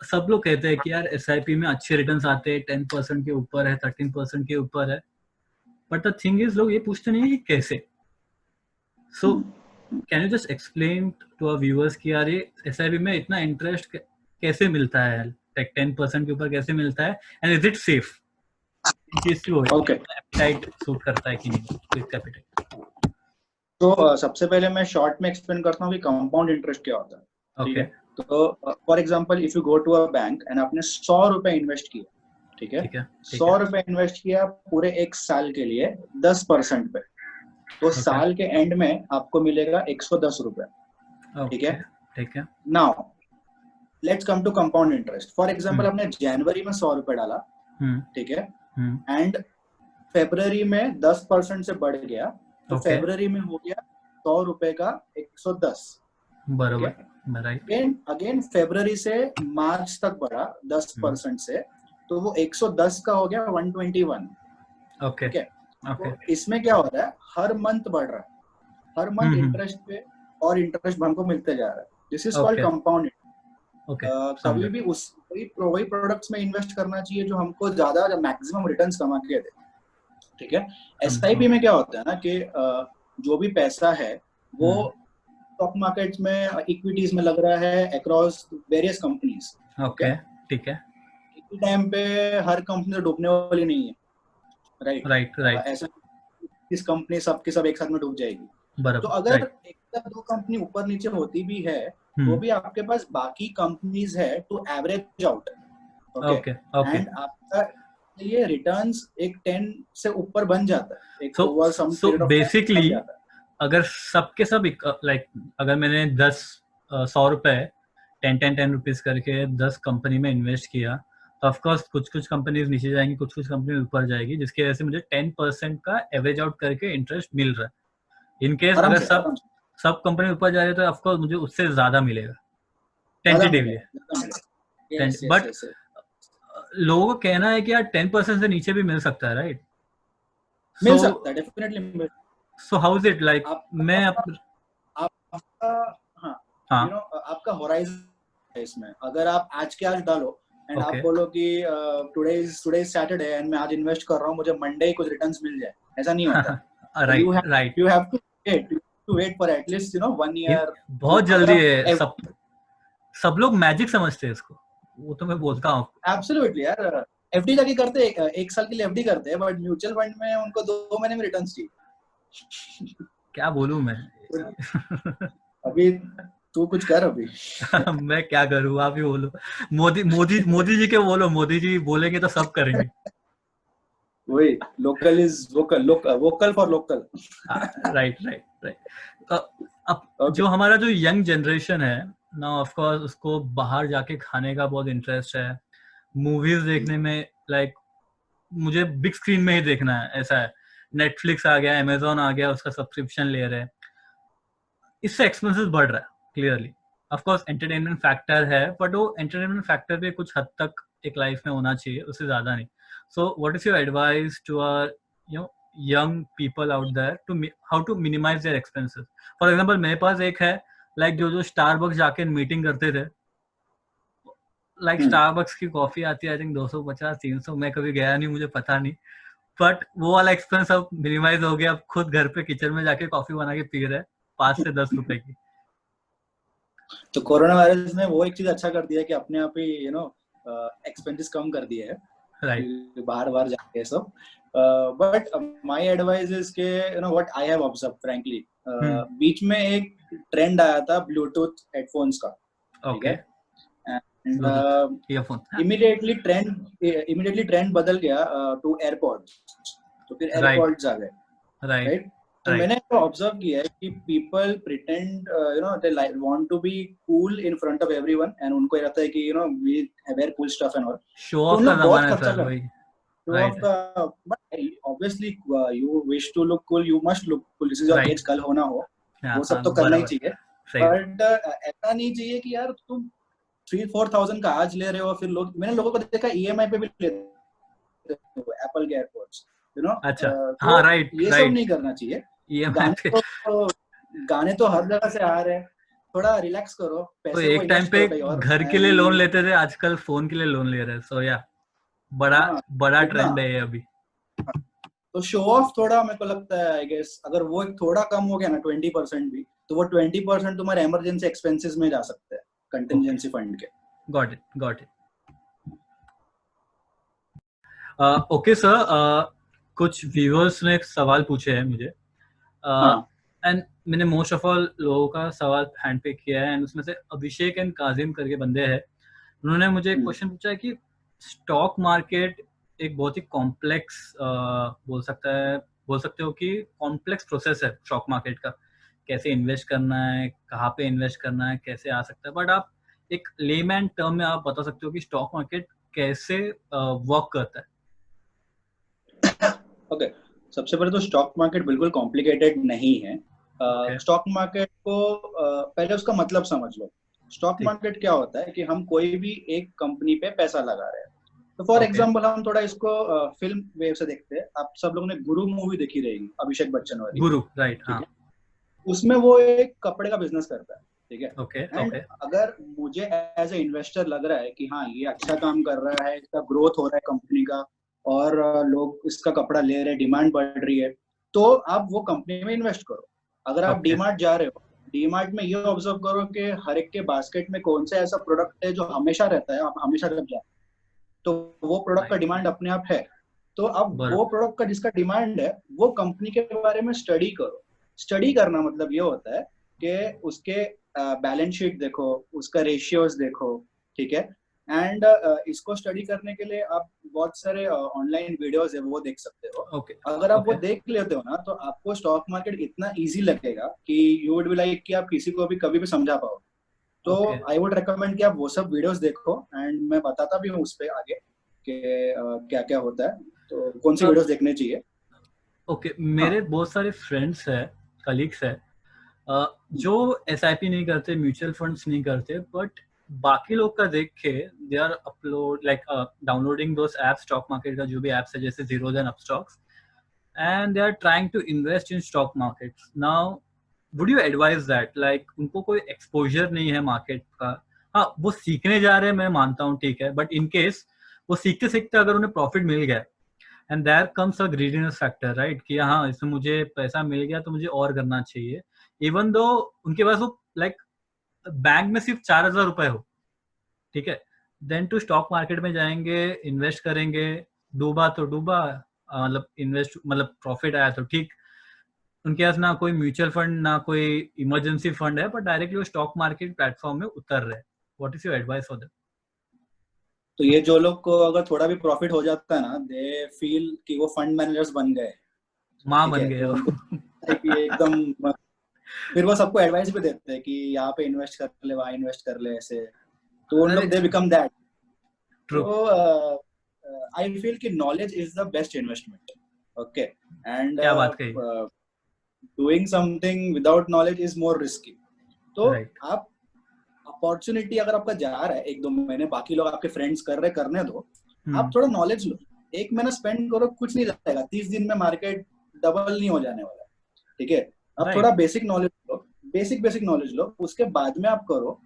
सब लोग कहते हैं कि यार SIP में अच्छे रिटर्न्स आते हैं, 10% के ऊपर है, 13% के ऊपर है, बट द थिंग इज लोग ये पूछते नहीं है कि कैसे. So can you just explain to our viewers कि यार ये SIP में इतना इंटरेस्ट कैसे मिलता है, लाइक 10% के ऊपर कैसे मिलता है, and is it safe? Appetite suit करता है कि नहीं रिस्क एपेटाइट? तो सबसे पहले मैं शॉर्ट में एक्सप्लेन करता हूँ कि कंपाउंड इंटरेस्ट क्या होता है. ओके. तो for example if you go to a bank and आपने 100 रुपए इन्वेस्ट किया, ठीक है, 100 रुपए इन्वेस्ट किया पूरे 1 साल के लिए 10% पे, तो साल के एंड में आपको मिलेगा 110 रुपए. ठीक है. Now let's come to compound interest. For example आपने जनवरी में 100 रुपए डाला, ठीक है, एंड फेब्रुअरी में 10% से बढ़ गया, तो फेब्रुअरी में हो गया 100 रुपए का 110. बराबर. अगेन फेब्रुअरी से मार्च तक बढ़ा 10% से, तो वो 110 का हो गया 121. ओके. ठीक है. तो इसमें क्या हो रहा है, हर मंथ बढ़ रहा है, हर मंथ इंटरेस्ट पे और इंटरेस्ट हमको मिलते जा रहा है. This is called compound. कभी भी वही प्रोडक्ट्स में इन्वेस्ट करना चाहिए जो हमको ज्यादा मैक्सिमम रिटर्न्स कमा के दे. ठीक है. SIP में क्या होता है ना कि जो भी पैसा है वो स्टॉक मार्केट में इक्विटीज में लग रहा है अक्रॉस वेरियस कंपनीज। ओके, ठीक है। इसी टाइम पे हर कंपनी तो डूबने वाली नहीं है, राइट राइट। ऐसा इस कंपनी सबके सब एक साथ में डूब जाएगी। तो बराबर, अगर राइट। एक या दो कंपनी ऊपर नीचे होती भी है तो हम्म, भी आपके पास बाकी कंपनीज है to average out. Okay, okay, okay. And आपका ये रिटर्न्स एक 10 से ऊपर बन जाता है, एक so over some so period of time बन बेसिकली जाता है। अगर सबके सब लाइक अगर मैंने 100 रुपए 10 करके 10 कंपनी में इन्वेस्ट किया, तो ऑफकोर्स कुछ कंपनीज नीचे जाएंगी, कुछ कंपनी ऊपर जाएगी, जिसकी वजह से मुझे 10% का एवरेज आउट करके इंटरेस्ट मिल रहा है। इन केस आराम अगर से सब सब कंपनी ऊपर जा रही है तो ऑफकोर्स मुझे उससे ज्यादा मिलेगा ज्यादा टेंटेटिवली। मिलेगा। Yes yes but yes. लोगों का कहना है कि यार 10% से नीचे भी मिल सकता है, राइट? मिल सो सकता है, definitely. So how is it like? आप मैं आपका हाँ, हाँ, यू नो आपका होराइजन है इसमें। अगर आप आज के आज डालो एंड आप ओके, बोलो कि टुडे इज सैटरडे एंड मैं आज इन्वेस्ट कर रहा हूँ, मुझे मंडे ही कुछ रिटर्न्स मिल जाए, ऐसा नहीं होता। Right, right. You have to wait for at least 1 year. बहुत जल्दी है। सब लोग मैजिक समझते हैं इसको, वो तो मैं बोलता हूँ। एब्सोल्युटली यार, एफडी जाके करते हैं, एक साल के लिए एफडी करते हैं, बट म्यूचुअल फंड में उनको 2 महीने में रिटर्न्स चाहिए। क्या बोलूं मैं? अभी तू कुछ कर अभी। मैं क्या करूं, आप ही बोलो। मोदी जी के बोलो, मोदी जी बोलेंगे तो सब करेंगे। वही, local is vocal, vocal for local. Right, right, right. अब Okay. जो हमारा जो यंग जनरेशन है ना, ऑफ कोर्स उसको बाहर जाके खाने का बहुत इंटरेस्ट है, मूवीज देखने में, लाइक मुझे बिग स्क्रीन में ही देखना है, ऐसा है। नेटफ्लिक्स आ गया, अमेजोन आ गया, उसका सब्सक्रिप्शन ले रहे हैं, इससे एक्सपेंसेस बढ़ रहा है clearly. Of course entertainment factor है, बट वो एंटरटेनमेंट फैक्टर भी कुछ हद तक एक लाइफ में होना चाहिए, उससे ज्यादा नहीं। So what is your advice to our young people out there to how to minimize their expenses? For example, मेरे पास एक है, लाइक जो स्टारबक्स जाके मीटिंग करते थे, लाइक स्टारबक्स की कॉफी आती है आई थिंक 250-300, मैं कभी गया नहीं, मुझे पता नहीं, बट वो वाला एक्सपेंस अब मिनिमाइज हो गया। अब खुद घर पे किचन में जाके कॉफी बना के पी रहे हैं 5 से 10 रुपए की। तो कोरोना वायरस ने वो एक चीज अच्छा कर दिया कि अपने आप ही एक्सपेंसेस कम कर दिए है, राइट, बाहर जाके सब। बट माय एडवाइस इज के what I have observe frankly, बीच में एक ट्रेंड आया था ब्लूटूथ हेडफोन्स का, ठीक है, एंड ईयरफोन, इमीडिएटली ट्रेंड बदल गया टू एयरपॉड्स। तो फिर एयरपॉड्स आ गए, राइट। तो मैंने ऑब्जर्व किया है कि people pretend they want to be cool in front of everyone, and उनको ये रहता है कि we wear cool stuff and all. Show off का जमाना है सर, वही right. But obviously you wish to look cool, you must look cool, this is your age, कल होना हो, वो सब तो करना ही चाहिए। बट ऐसा नहीं चाहिए कि यार तुम 3-4,000 का आज ले रहे हो, फिर मैंने लोगों को देखा ईएमआई पे भी लेते हो एप्पल के एयरपॉड्स, अच्छा, हाँ, राइट, ये सब नहीं करना चाहिए। गाने तो हर जगह से आ रहे हैं, थोड़ा रिलैक्स करो, तो पैसे एक टाइम पे घर के लिए लोन लेते थे, आजकल फोन के लिए लोन ले रहे हैं। सो या बड़ा ट्रेंड है ये अभी। तो शो ऑफ थोड़ा मेरे को लगता है, आई गेस अगर वो थोड़ा कम हो गया ना 20% भी, तो वो 20% तुम्हारे इमरजेंसी एक्सपेंसेस में जा सकते हैं, कंटिजेंसी फंड के। Got it. ओके सर, कुछ व्यूअर्स ने सवाल पूछे हैं मुझे, एंड मैंने मोस्ट ऑफ ऑल लोगों का सवाल हैंड पिक किया है, एंड उसमें से अभिषेक एंड काजिम करके बंदे हैं, उन्होंने मुझे एक क्वेश्चन पूछा है कि स्टॉक मार्केट एक बहुत ही कॉम्प्लेक्स बोल सकते हो कि कॉम्प्लेक्स प्रोसेस है स्टॉक मार्केट का, कैसे इन्वेस्ट करना है, कहाँ पे इन्वेस्ट करना है, कैसे आ सकता है, बट आप एक लेमैन टर्म में आप बता सकते हो कि स्टॉक मार्केट कैसे वर्क करता है? ओके, सबसे पहले तो स्टॉक मार्केट बिल्कुल कॉम्प्लिकेटेड नहीं है। स्टॉक मार्केट को पहले उसका मतलब समझ लो। स्टॉक मार्केट क्या होता है कि हम कोई भी एक कंपनी पे पैसा लगा रहे हैं। तो फॉर एग्जांपल हम थोड़ा इसको फिल्म वेव से देखते हैं। आप सब लोगों ने गुरु मूवी देखी रहेगी, अभिषेक बच्चन वाली गुरु, राइट, हाँ। उसमें वो एक कपड़े का बिजनेस करता है, ठीक है। ओके। अगर मुझे एज ए इन्वेस्टर लग रहा है कि हाँ ये अच्छा काम कर रहा है, इसका ग्रोथ हो रहा है कंपनी का, और लोग इसका कपड़ा ले रहे हैं, डिमांड बढ़ रही है, तो आप वो कंपनी में इन्वेस्ट करो। अगर आप डीमार्ट जा रहे हो, डीमार्ट में ये ऑब्जर्व करो कि हर एक के बास्केट में कौन सा ऐसा प्रोडक्ट है जो हमेशा रहता है, आप हमेशा रख जाए, तो वो प्रोडक्ट का राइट, डिमांड अपने आप है। तो अब वो बराबर। प्रोडक्ट का जिसका डिमांड है, वो कंपनी के बारे में स्टडी करो। स्टडी करना मतलब ये होता है कि उसके बैलेंस शीट देखो, उसका रेशियोज देखो, ठीक है। एंड इसको स्टडी करने के लिए आप बहुत सारे ऑनलाइन वीडियोस है वो देख सकते हो। ओके, अगर आप वो ओके, देख लेते हो ना, तो आपको स्टॉक मार्केट इतना इजी लगेगा कि यू वुड बी लाइक कि आप किसी को भी कभी भी समझा पाओ। तो ओके, आई वुड रिकमेंड कि आप वो सब वीडियोस देखो, एंड मैं बताता भी हूँ उस पे आगे कि क्या क्या होता है, तो कौन सी वीडियोस देखने चाहिए। ओके। हाँ। मेरे बहुत सारे फ्रेंड्स हैं, कलीग्स हैं, जो एसआईपी नहीं करते, म्यूचुअल फंड्स नहीं करते, बट बाकी लोग का देख के they are upload like downloading those apps, stock market का जो भी एप्स है जैसे Zerodha and Upstox, and they are trying to invest in stock markets. Now would you advise that, like उनको कोई एक्सपोजर नहीं है मार्केट का, हाँ वो सीखने जा रहे हैं, मैं मानता हूँ, ठीक है, बट इन केस वो सीखते सीखते अगर उन्हें प्रॉफिट मिल गया, and there comes a greediness factor, right, कि हाँ इसमें मुझे पैसा मिल गया तो मुझे और करना चाहिए, इवन दो उनके पास वो लाइक बैंक में सिर्फ 4,000 रुपए हो, ठीक है, देन टू स्टॉक मार्केट में जाएंगे, इन्वेस्ट करेंगे, डूबा तो डूबा, मतलब इन्वेस्ट मतलब प्रॉफिट आया तो ठीक, उनके पास ना कोई म्यूचुअल फंड ना कोई इमरजेंसी फंड है, पर डायरेक्टली वो स्टॉक मार्केट प्लेटफॉर्म में उतर रहे हैं। What is your advice for that? तो ये जो लोग को अगर थोड़ा भी प्रॉफिट हो जाता है ना, दे फील कि वो फंड मैनेजर्स बन गए, माँ ठीक बन है। गए तो हो। उनको है कि एकदम, फिर वो सबको एडवाइस भी देते हैं कि यहाँ पे इन्वेस्ट कर ले, वहाँ इन्वेस्ट कर ले, ऐसे। तो उन अरे लोग दे बिकम दैट। ट्रू। तो आई फील कि knowledge is the best investment, okay. And क्या बात कही। Doing something without knowledge is more risky. तो राइट। आप अपॉर्चुनिटी अगर आपका जा रहा है 1-2 महीने, बाकी लोग आपके फ्रेंड्स कर रहे, करने दो, आप थोड़ा नॉलेज लो। 1 महीना स्पेंड करो, कुछ नहीं जाएगा, 30 दिन में मार्केट डबल नहीं हो जाने वाला, ठीक है। आप थोड़ा राइट। बेसिक नॉलेज लो, बेसिक नॉलेज लो, उसके बाद में आप करो।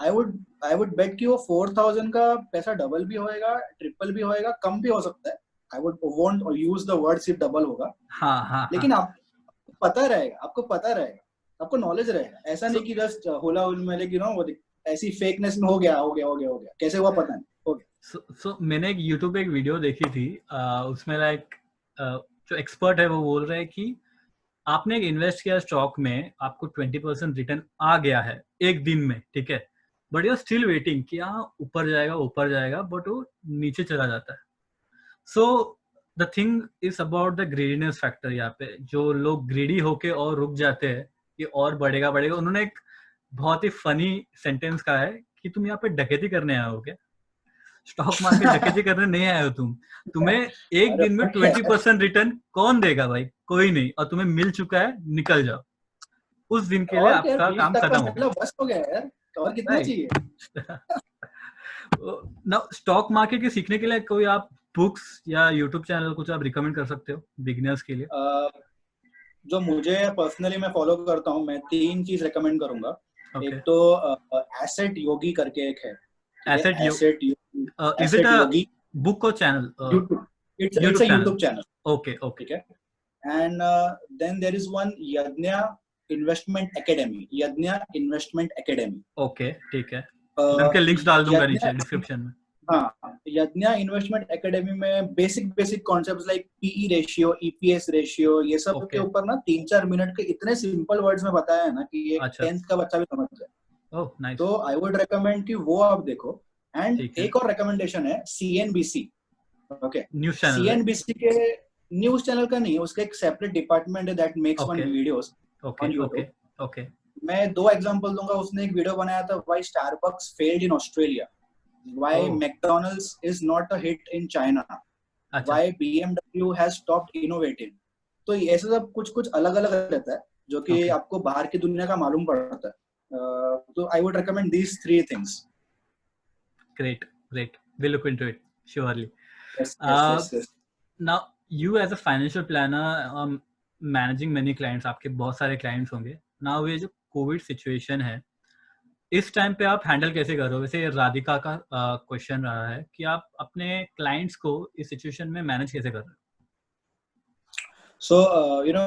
आई वुड बेट कि वो 4,000 का पैसा डबल भी होएगा, ट्रिपल भी होएगा, कम भी हो सकता है। I would won't use the word सिर्फ डबल होगा, हाँ हाँ हाँ। लेकिन आपको पता रहेगा, आपको नॉलेज रहेगा। ऐसा सो नहीं कि जस्ट होला में, लेकिन वो ऐसी फेकनेस में हो गया, कैसे हुआ पता नहीं, हो गया। सो मैंने एक यूट्यूब पे एक वीडियो देखी थी, उसमें लाइक जो एक्सपर्ट है वो बोल रहे हैं कि आपने एक इन्वेस्ट किया स्टॉक में, आपको 20% रिटर्न आ गया है एक दिन में, ठीक है, but you are still waiting कि हाँ ऊपर जाएगा, बट वो नीचे चला जाता है। So the thing is about the greediness factor. यहाँ पे जो लोग ग्रीडी होके और रुक जाते हैं कि और बढ़ेगा बढ़ेगा, उन्होंने एक बहुत ही फनी सेंटेंस कहा है कि तुम यहाँ पे डकैती करने आए हो क्या, स्टॉक मार्केट डकैती करने नहीं आए हो तुम, तुम्हें एक अरे दिन में 20% रिटर्न कौन देगा भाई, कोई नहीं, और तुम्हें मिल चुका है, निकल जाओ, उस दिन के लिए और क्या, आपका 20 काम तक का खत्म हो मिला, बस हो गया यार, और कितना गया, चाहिए। राइट। ना स्टॉक मार्केट के सीखने के लिए कोई आप बुक्स या यूट्यूब चैनल कुछ आप रिकमेंड कर सकते हो बिगिनर्स के लिए? जो मुझे पर्सनली मैं फॉलो करता हूँ, मैं 3 चीज रिकमेंड करूंगा। ओके। एक तो एसेट योगी करके एक है, ठीक है, asset you asset Yogi, is it asset a Yogi, book और channel? YouTube, it's YouTube a channel. YouTube channel, okay okay ठीक है। And then there is one Yagna investment academy, Yagna investment academy. Okay, ठीक है, मैं उनके लिंक्स डाल दूंगा यज्ञा, नीचे डिस्क्रिप्शन में। हाँ, यज्ञा इन्वेस्टमेंट एकेडमी में basic concepts like PE ratio, EPS ratio, ये सब के ओके। ऊपर ना 3-4 मिनट के इतने सिंपल वर्ड्स में बताया है ना कि ये अच्छा। 10th का बच्चा भी समझ जाए। Oh nice. तो आई वुड रिकमेंड कि वो आप देखो। एंड ठीक है। एक और रिकमेंडेशन है सीएनबीसी, ओके। न्यूज चैनल है? सीएनबीसी के न्यूज चैनल का नहीं है, उसका एक सेपरेट डिपार्टमेंट है that makes one okay videos okay on okay YouTube. Okay. मैं 2 एग्जांपल दूंगा। उसने एक वीडियो बनाया था, why Starbucks failed in Australia, why oh McDonald's is not a hit in China, अच्छा। why BMW has stopped innovating। तो ऐसे सब कुछ कुछ अलग अलग रहता है जो कि ओके, आपको बाहर की दुनिया का मालूम पड़ता है। तो आई would recommend these 3 things। great, great, we'll look into it surely. Yes, yes, uh, yes, yes. now you as a financial planner, managing many clients, आपके बहुत सारे clients होंगे। now ये जो कोविड सिचुएशन है, इस टाइम पे आप हैंडल कैसे कर रहे हो? वैसे राधिका का क्वेश्चन रहा है कि आप अपने क्लाइंट्स को इस सिचुएशन में मैनेज कैसे कर रहे हो? So you know,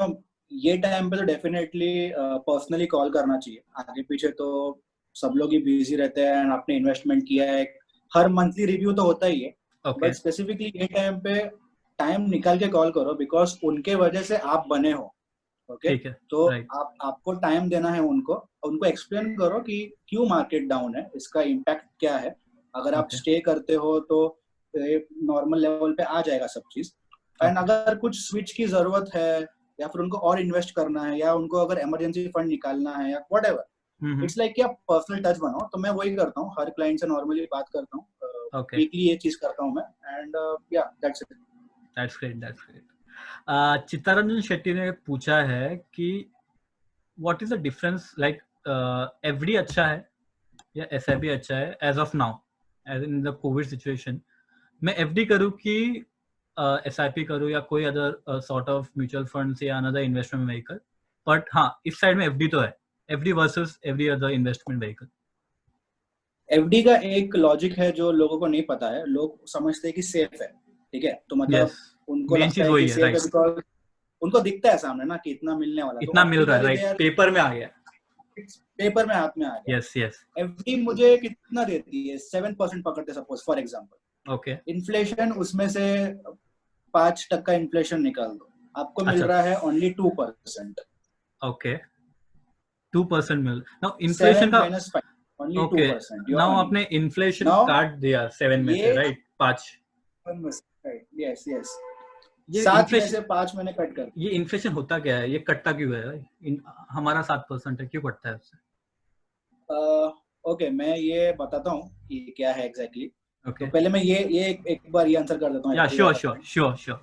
ये टाइम पे तो डेफिनेटली पर्सनली कॉल करना चाहिए. आगे पीछे तो सब लोग ही बिजी रहते हैं एंड आपने इन्वेस्टमेंट किया है. हर मंथली रिव्यू तो होता ही है, ओके बट स्पेसिफिकली ये टाइम पे टाइम निकाल के कॉल करो, बिकॉज उनके वजह से आप बने हो. ओके ठीक है तो राइट आपको टाइम देना है उनको एक्सप्लेन करो कि क्यों मार्केट डाउन है, इसका इम्पैक्ट क्या है. अगर आप ओके स्टे करते हो तो नॉर्मल लेवल पे आ जाएगा सब चीज. एंड ओके अगर कुछ स्विच की जरूरत है या फिर उनको और इन्वेस्ट करना है या उनको अगर इमरजेंसी फंड निकालना है या वट एवर, इट्स लाइक कि आप पर्सनल टच बनाओ. तो मैं वही करता हूँ, हर क्लाइंट से नॉर्मली बात करता हूँ, ओके वीकली ये चीज करता हूँ मैं. And yeah that's it. That's great. Chittaranjan Shetty ने पूछा है कि what is the difference like FD अच्छा है या एसआईपी अच्छा है as of now as in the COVID situation. मैं एफडी करूँ कि एसआईपी करूँ या कोई other sort of mutual funds या अनदर इन्वेस्टमेंट व्हीकल. बट हाँ इस साइड में एफडी तो है, FD versus every other investment vehicle. FD का एक लॉजिक है जो लोगों को नहीं पता है. लोग समझते हैं कि सेफ है, ठीक है, तो मतलब यस उनको मेन लगता चीज है कि वही है सेफ है राइट. बिकॉज उनको दिखता है सामने ना कि इतना मिलने वाला, तो इतना मिल रहा है optically they right, or paper में आ गया. पेपर में हाथ में आ गया. यस यस एफडी मुझे कितना देती है, 7% पकड़ते suppose for example. Okay inflation उसमें से 5% इन्फ्लेशन निकाल दो, आपको मिल अच्छा रहा है ओनली 2%. ओके 2% मिल नाउ इन्फ्लेशन 7 का. minus 5, only okay 2%. Your now money. आपने इन्फ्लेशन Now काट दिया 7 में से ये राइट 5. यस यस ये 7 में इन्फ्लेशन से 5 मैंने कट कर. ये इन्फ्लेशन होता क्या है, ये कटता क्यों है हमारा 7% है, क्यों कटता है उससे? ओके मैं ये बताता हूँ कि क्या है एग्जैक्टली. ओके तो पहले मैं ये एक बार ये आंसर कर देता हूँ. या श्योर.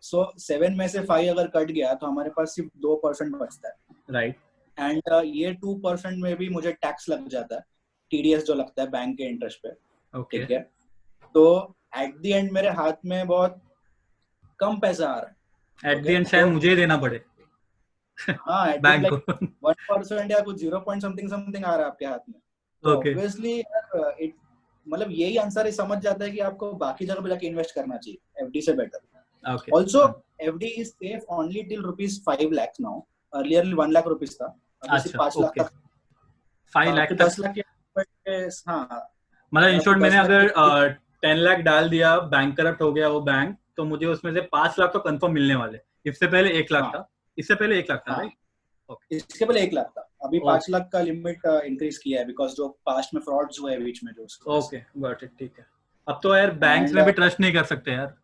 सो 7 में से 5 अगर कट गया तो हमारे पास सिर्फ 2% बचता है. राइट एंड ये 2% में भी मुझे टैक्स लग जाता है, टीडीएस जो लगता है बैंक के इंटरेस्ट पे. ओके ठीक है, तो एट द एंड मेरे हाथ में बहुत कम पैसा आ रहा है. एट द एंड शायद मुझे ही देना पड़े हाँ एट बैंक लाइक को. 1% या कुछ 0 point समथिंग आ रहा है आपके हाथ में. तो ओके ऑब्वियसली इट मतलब यही आंसर ही समझ जाता है कि आपको बाकी जगह पे जाके इन्वेस्ट करना चाहिए एफडी से better. Okay also FD is safe only till ₹5 lakh now. Earlierly 1 lakh rupees था, अभी सिर्फ अच्छा 5 लाख ओके तक. 5 लाख तो तक 10 लाख के हाँ मतलब इन शॉर्ट 10 मैंने लाख अगर 10 लाख डाल दिया, बैंक करप्ट हो गया वो बैंक, तो मुझे उसमें से 5 लाख तो कंफर्म मिलने वाले. इससे पहले 1 लाख था, इससे पहले 1 लाख था राइट. इसके पहले 1 लाख था, अभी Okay. 5 लाख का लिमिट इंक्रीज किया है बिकॉज जो पास्ट में फ्रॉड्स हुए बीच में जो ओके गॉट इट. ठीक है, अब तो यार बैंक्स में भी ट्रस्ट नहीं कर सकते यार.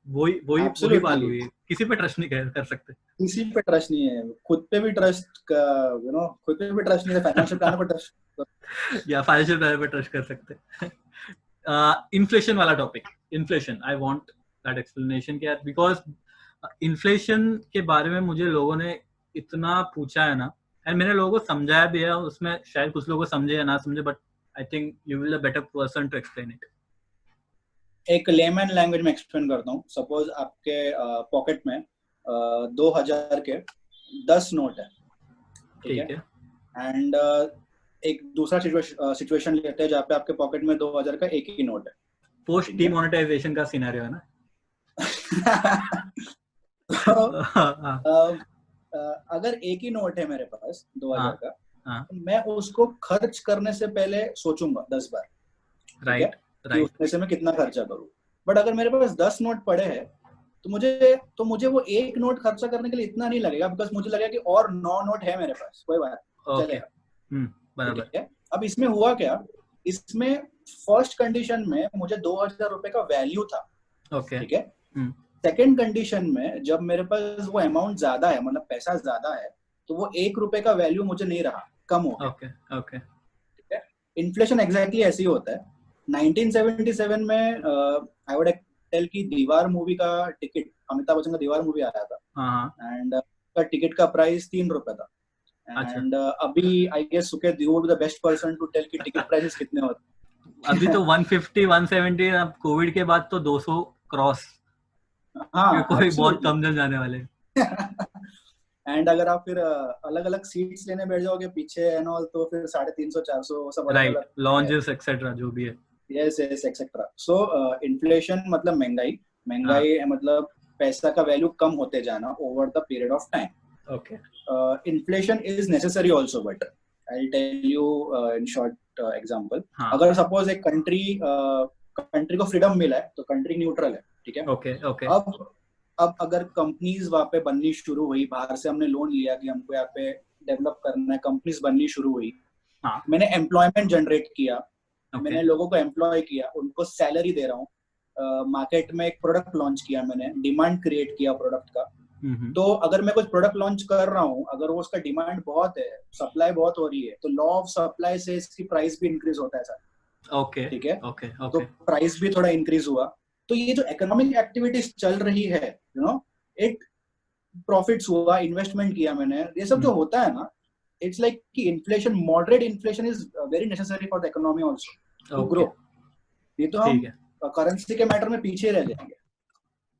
वही बात हुई, किसी पे ट्रस्ट नहीं कर सकते. किसी पे ट्रस्ट नहीं है, खुद पे भी ट्रस्ट खुद पे भी ट्रस्ट नहीं है, फाइनेंशियल प्लानर पे ट्रस्ट या फाइनेंशियल प्लानर पे ट्रस्ट कर सकते. इन्फ्लेशन वाला topic, inflation I want that explanation क्या, बिकॉज इन्फ्लेशन के बारे में मुझे लोगों ने इतना पूछा है ना, एंड मैंने लोगों को समझाया भी है, उसमें शायद कुछ लोगों को समझे या ना समझे, but I think you will a better person to explain it. एक लेमन लैंग्वेज में एक्सप्लेन करता हूँ. सपोज आपके पॉकेट में 2000 के 10 नोट है, ठीक है, एंड एक दूसरा सिचुएशन लेते हैं जहाँ पे आपके पॉकेट में 2000 का एक ही नोट है. पोस्ट डीमोनेटाइजेशन का सिनेरियो है ना. तो, अगर एक ही नोट है मेरे पास 2000 का, तो मैं उसको खर्च करने से पहले सोचूंगा 10 बार, राइट कि उसमें से मैं कितना खर्चा करूं. बट अगर मेरे पास 10 नोट पड़े हैं तो मुझे वो एक नोट खर्चा करने के लिए इतना नहीं लगेगा, बिकॉज मुझे लगेगा कि और 9 नोट है मेरे पास, कोई बात चलेगा. बराबर. अब इसमें हुआ क्या, इसमें फर्स्ट कंडीशन में मुझे 2000 रुपए का वैल्यू था. ओके ठीक है, सेकेंड कंडीशन में जब मेरे पास वो अमाउंट ज्यादा है, मतलब पैसा ज्यादा है, तो वो 1 रुपए का वैल्यू मुझे नहीं रहा, कम हो गया. ओके ठीक है, इन्फ्लेशन एग्जैक्टली ऐसे ही होता है. 1977 में आई वुड टेल की दीवार मूवी का टिकट, अमिताभ बच्चन का दीवार मूवी आया था, एंड का टिकट का प्राइस 3 रुपए था. एंड अभी I guess Sukesh you would be the best person to tell कि टिकट प्राइसेस कितने होते हैं. अभी तो 150 170, अब कोविड के बाद तो 200 क्रॉस. हाँ कोई बहुत कम जन जाने वाले. एंड अगर आप फिर अलग अलग सीट्स लेने बैठ जाओगे पीछे एंड ऑल, तो फिर 350 400 सब राइट, लॉन्जेस एक्सेट्रा जो भी है. Yes etcetera. सो इन्फ्लेशन मतलब महंगाई मतलब पैसा का वैल्यू कम होते जाना over the period of time. Okay. Inflation is necessary also, but I'll tell you in short example. हाँ. अगर सपोज एक कंट्री को फ्रीडम मिला है तो कंट्री न्यूट्रल है, ठीक है. Okay. Okay. अब अगर कंपनीज वहाँ पे बननी शुरू हुई, बाहर से हमने लोन लिया कि हमको यहाँ पे डेवलप करना है, कंपनीज बननी शुरू हुई, हाँ. मैंने एम्प्लॉयमेंट जनरेट किया, Okay. मैंने लोगों को एम्प्लॉय किया, उनको सैलरी दे रहा हूँ, मार्केट में एक प्रोडक्ट लॉन्च किया, मैंने डिमांड क्रिएट किया प्रोडक्ट का. तो अगर मैं कुछ प्रोडक्ट लॉन्च कर रहा हूँ, अगर वो उसका डिमांड बहुत है, सप्लाई बहुत हो रही है, तो लॉ ऑफ सप्लाई से इसकी प्राइस भी इंक्रीज होता है सर. ओके. ठीक है. ओके. तो प्राइस भी थोड़ा इंक्रीज हुआ. तो ये जो इकोनॉमिक एक्टिविटीज चल रही है, यू नो, इट प्रॉफिट्स हुआ, इन्वेस्टमेंट किया मैंने, ये सब जो होता है ना, इट्स लाइक कि inflation, moderate inflation is very necessary for the economy also to grow. ये तो हम करेंसी के मैटर में पीछे रह जाएंगे.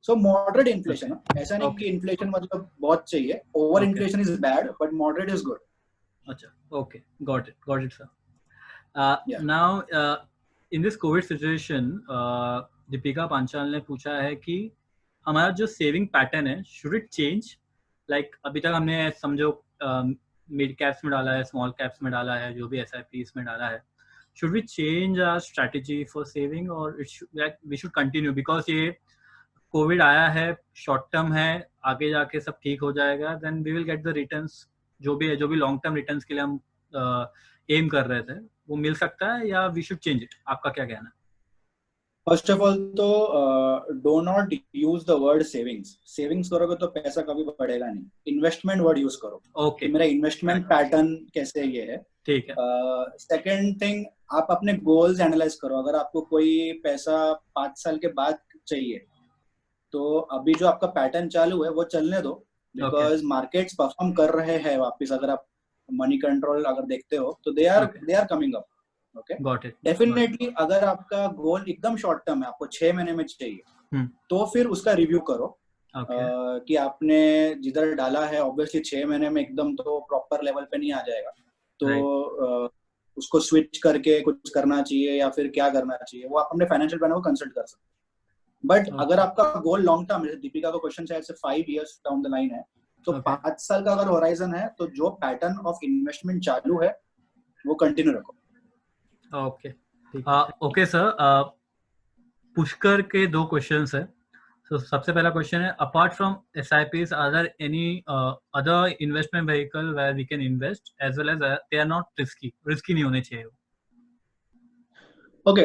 सो मॉडरेट इन्फ्लेशन, ऐसा नहीं कि इन्फ्लेशन मतलब बहुत चाहिए, over inflation is bad, but moderate is good. अच्छा. Okay. Got it sir. Now in this COVID situation, Deepika Panchal ने पूछा है कि हमारा जो सेविंग पैटर्न है, शुड इट चेंज? लाइक अभी तक हमने समझो मिड कैप्स में डाला है, स्मॉल कैप्स में डाला है, जो भी SIPs में डाला है, should we change our strategy for saving, or we should continue? Because ये कोविड आया है, शॉर्ट टर्म है, आगे जाके सब ठीक हो जाएगा, then we will get the returns, जो भी लॉन्ग टर्म रिटर्न्स के लिए हम एम कर रहे थे, वो मिल सकता है, या वी शुड चेंज इट? आपका क्या कहना है? फर्स्ट ऑफ ऑल तो do not use the word savings करोगे तो पैसा कभी बढ़ेगा नहीं. इन्वेस्टमेंट वर्ड यूज करो. ओके. मेरा इन्वेस्टमेंट पैटर्न कैसे ये है. ठीक है. सेकंड थिंग, आप अपने गोल्स एनालाइज करो. अगर आपको कोई पैसा 5 साल के बाद चाहिए, तो अभी जो आपका पैटर्न चालू है वो चलने दो, बिकॉज मार्केट्स परफॉर्म कर रहे हैं वापस. अगर आप मनी कंट्रोल अगर देखते हो तो they are coming up. Okay. Got it. Definitely अगर आपका गोल एकदम शॉर्ट टर्म है, आपको 6 महीने में चाहिए, तो फिर उसका रिव्यू करो. कि आपने जिधर डाला है, ऑब्वियसली 6 महीने में एकदम तो प्रॉपर लेवल पे नहीं आ जाएगा, तो उसको स्विच करके कुछ करना चाहिए या फिर क्या करना चाहिए, वो आप अपने फाइनेंशियल प्लानर को कंसल्ट कर सकते हैं. बट अगर आपका गोल लॉन्ग टर्म है, दीपिका का क्वेश्चन शायद से 5 years डाउन द लाइन है, तो 5 साल का अगर होराइजन है, तो जो पैटर्न ऑफ इन्वेस्टमेंट चालू है वो कंटिन्यू रखो. ओके. ओके सर, पुष्कर के 2 क्वेश्चंस है. So, सबसे पहला क्वेश्चन है, apart from SIPs, are there any other investment vehicle where we can invest as well as they are not risky नहीं होने चाहिए? ओके.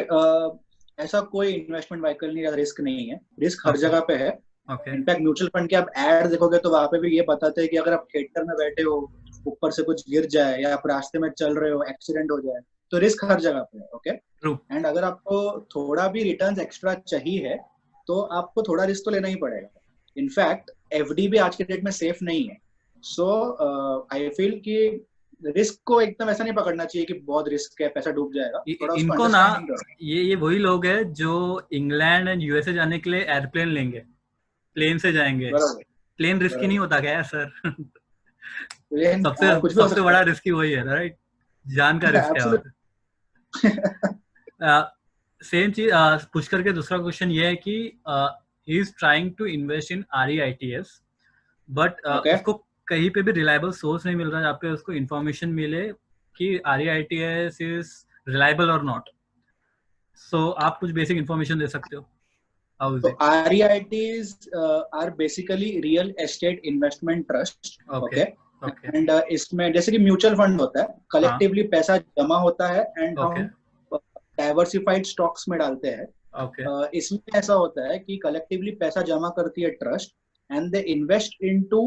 ऐसा कोई इन्वेस्टमेंट व्हीकल नहीं, रिस्क नहीं है. रिस्क हर जगह पे है. इनफैक्ट म्यूचुअल फंड के आप एड देखोगे तो वहां पे भी ये बताते हैं कि अगर आप थिएटर में बैठे हो, ऊपर से कुछ गिर जाए, या आप रास्ते में चल रहे हो, एक्सीडेंट हो जाए, तो रिस्क हर जगह पे है. ओके. एंड अगर आपको थोड़ा भी रिटर्न्स एक्स्ट्रा चाहिए, तो आपको थोड़ा रिस्क तो लेना ही पड़ेगा. इनफैक्ट FD भी आज के डेट में सेफ नहीं है. सो आई फील कि रिस्क को एकदम ऐसा नहीं पकड़ना चाहिए कि बहुत रिस्क है, पैसा डूब जाएगा. इनको ना, ये वही लोग हैं जो इंग्लैंड एंड USA जाने के लिए एयरप्लेन लेंगे, प्लेन से जाएंगे. प्लेन रिस्की नहीं होता क्या सर? सबसे बड़ा रिस्की वही है, राइट? जान का रिस्क है. सेम चीज पुष्कर के दूसरा क्वेश्चन ये है कि he is trying to invest in REITs, but उसको कहीं पे भी रिलायबल सोर्स नहीं मिल रहा जहाँ पे उसको इन्फॉर्मेशन मिले कि REITs इज रिलायबल और नॉट. सो आप कुछ बेसिक इन्फॉर्मेशन दे सकते हो? तो REITs are basically real estate investment trust. Okay. And इसमें जैसे कि म्यूचुअल फंड होता है, कलेक्टिवली पैसा जमा होता है एंड हम डाइवर्सिफाइड स्टॉक्स में डालते हैं. इसमें ऐसा होता है कि कलेक्टिवली पैसा जमा करती है trust, and they invest into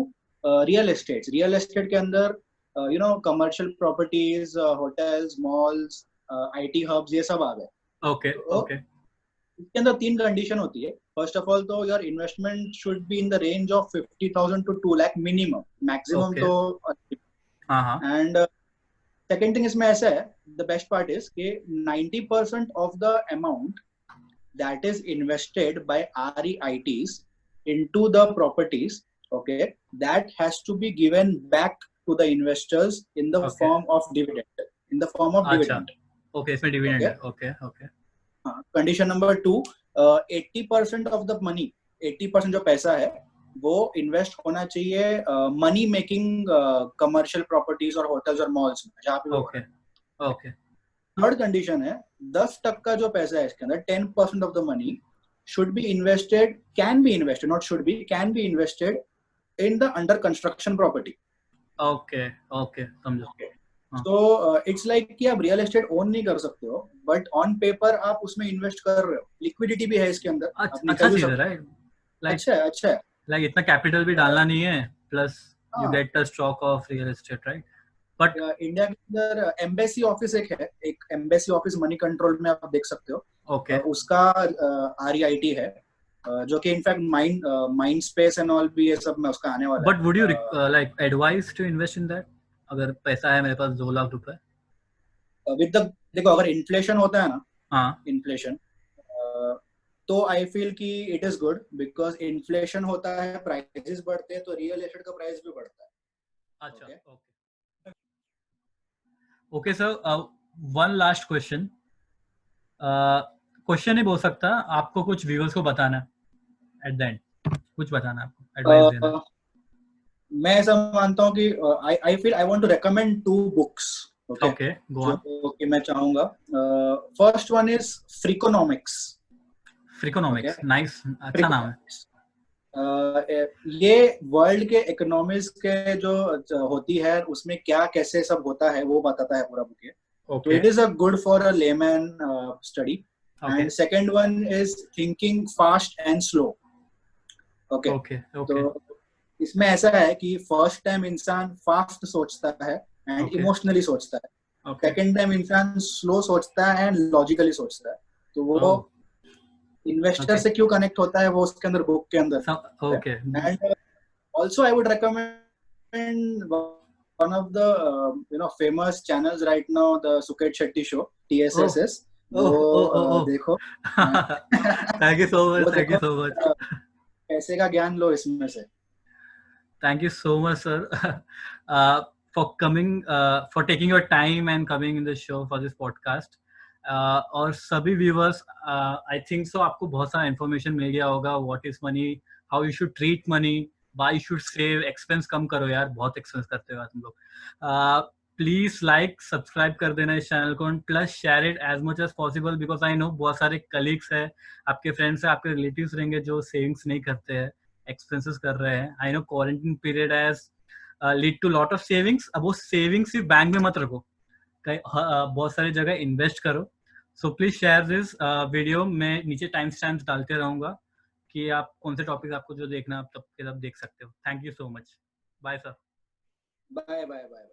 real estate. Real estate के अंदर you know commercial properties, hotels, malls, IT hubs, ये सब आ गए. ओके. इसके अंदर 3 कंडीशन होती है. फर्स्ट ऑफ ऑल तो your investment should be in the range of 50,000 to 2 lakh minimum. Maximum तो एंड सेकंड थिंग इसमें ऐसा है, द बेस्ट पार्ट इज कि 90% of the amount that is invested bye REITs into the properties, okay, that has to be given back to the investors in the form of dividend. Okay, इसमें dividend है. Okay. Condition number 2, 80% of the money, 80% जो पैसा है वो invest होना चाहिए money making commercial properties और hotels और मॉल्स में, जहाँ पे वो ओके ओके थर्ड कंडीशन है 10% जो पैसा है इसके अंदर 10% of the money should be invested, can be invested, not should be, can be invested in the under construction property. Okay okay समझो. तो इट्स लाइक कि आप रियल एस्टेट ओन नहीं कर सकते हो, बट ऑन पेपर आप उसमें इन्वेस्ट कर रहे हो, लिक्विडिटी भी है इसके अंदर, आप अच्छा निकल भी चीज है सकते हो. राइट. लाइक अच्छा है, अच्छा है. लाइक इतना कैपिटल भी डालना नहीं है, प्लस यू हाँ. Get the stock of real estate right. But India के अंदर एम्बेसी ऑफिस एक एम्बेसी ऑफिस मनी कंट्रोल में आप देख सकते हो. ओके उसका REIT है, जो कि in fact Mindspace and all भी ये सब में उसका आने वाला but would you like advise to invest in that? अगर पैसा है मेरे पास 2 लाख रुपए. है. विद द देखो, अगर इन्फ्लेशन होता है ना, हाँ इन्फ्लेशन, तो आई फील कि it is good, because inflation होता है, प्राइसेस बढ़ते हैं, तो रियल एस्टेट का प्राइस भी बढ़ता है. अच्छा Okay. Okay okay sir. One last question. Question नहीं बोल सकता, आपको कुछ व्यूअर्स को बताना है एट द एंड, कुछ बताना है आपको, एडवाइस देना. मैं ऐसा मानता हूँ कि I feel I want to recommend 2 books. Okay go on. जो कि मैं चाहूंगा. First one is Freakonomics. Freakonomics. Nice, अच्छा नाम है. ये वर्ल्ड के इकोनॉमिक्स के जो होती है उसमें क्या कैसे सब होता है वो बताता है पूरा बुक. तो okay it is a good for a layman study. And second one is thinking fast and slow. Okay. Okay okay तो इसमें ऐसा है कि फर्स्ट टाइम इंसान फास्ट सोचता है एंड Okay. इमोशनली सोचता है. ओके सेकंड टाइम इंसान स्लो सोचता है एंड लॉजिकली सोचता है. तो वो इन्वेस्टर Okay. से क्यों कनेक्ट होता है वो उसके अंदर, बुक के अंदर. Okay and also I would recommend one of the famous channels right now, the Suket Shetty show, TSSS. वो देखो. Thank you so much, thank you so much. पैसे का ज्ञान लो इसमें से. Thank you so much, sir, for coming, for taking your time and coming in the show for this podcast. और सभी viewers, I think so आपको बहुत सारा information मिल गया होगा. What is money? How you should treat money? Why you should save? Expense कम करो यार, बहुत expense करते हो तुम लोग. Please like, subscribe कर देना इस चैनल को, plus share it as much as possible because I know बहुत सारे colleagues हैं, आपके friends हैं, आपके relatives रहेंगे जो savings नहीं करते हैं, एक्सपेंसेस कर रहे हैं. I know quarantine period has lead to lot of savings. अब वो सेविंग्स सिर्फ बैंक में मत रखो, बहुत सारी जगह इन्वेस्ट करो. So please share this video. मैं नीचे टाइम स्टैम्प्स डालते रहूंगा कि आप कौन से टॉपिक आपको जो देखना आप तब के तब देख सकते हो. Thank you so much. Bye sir. Bye bye bye.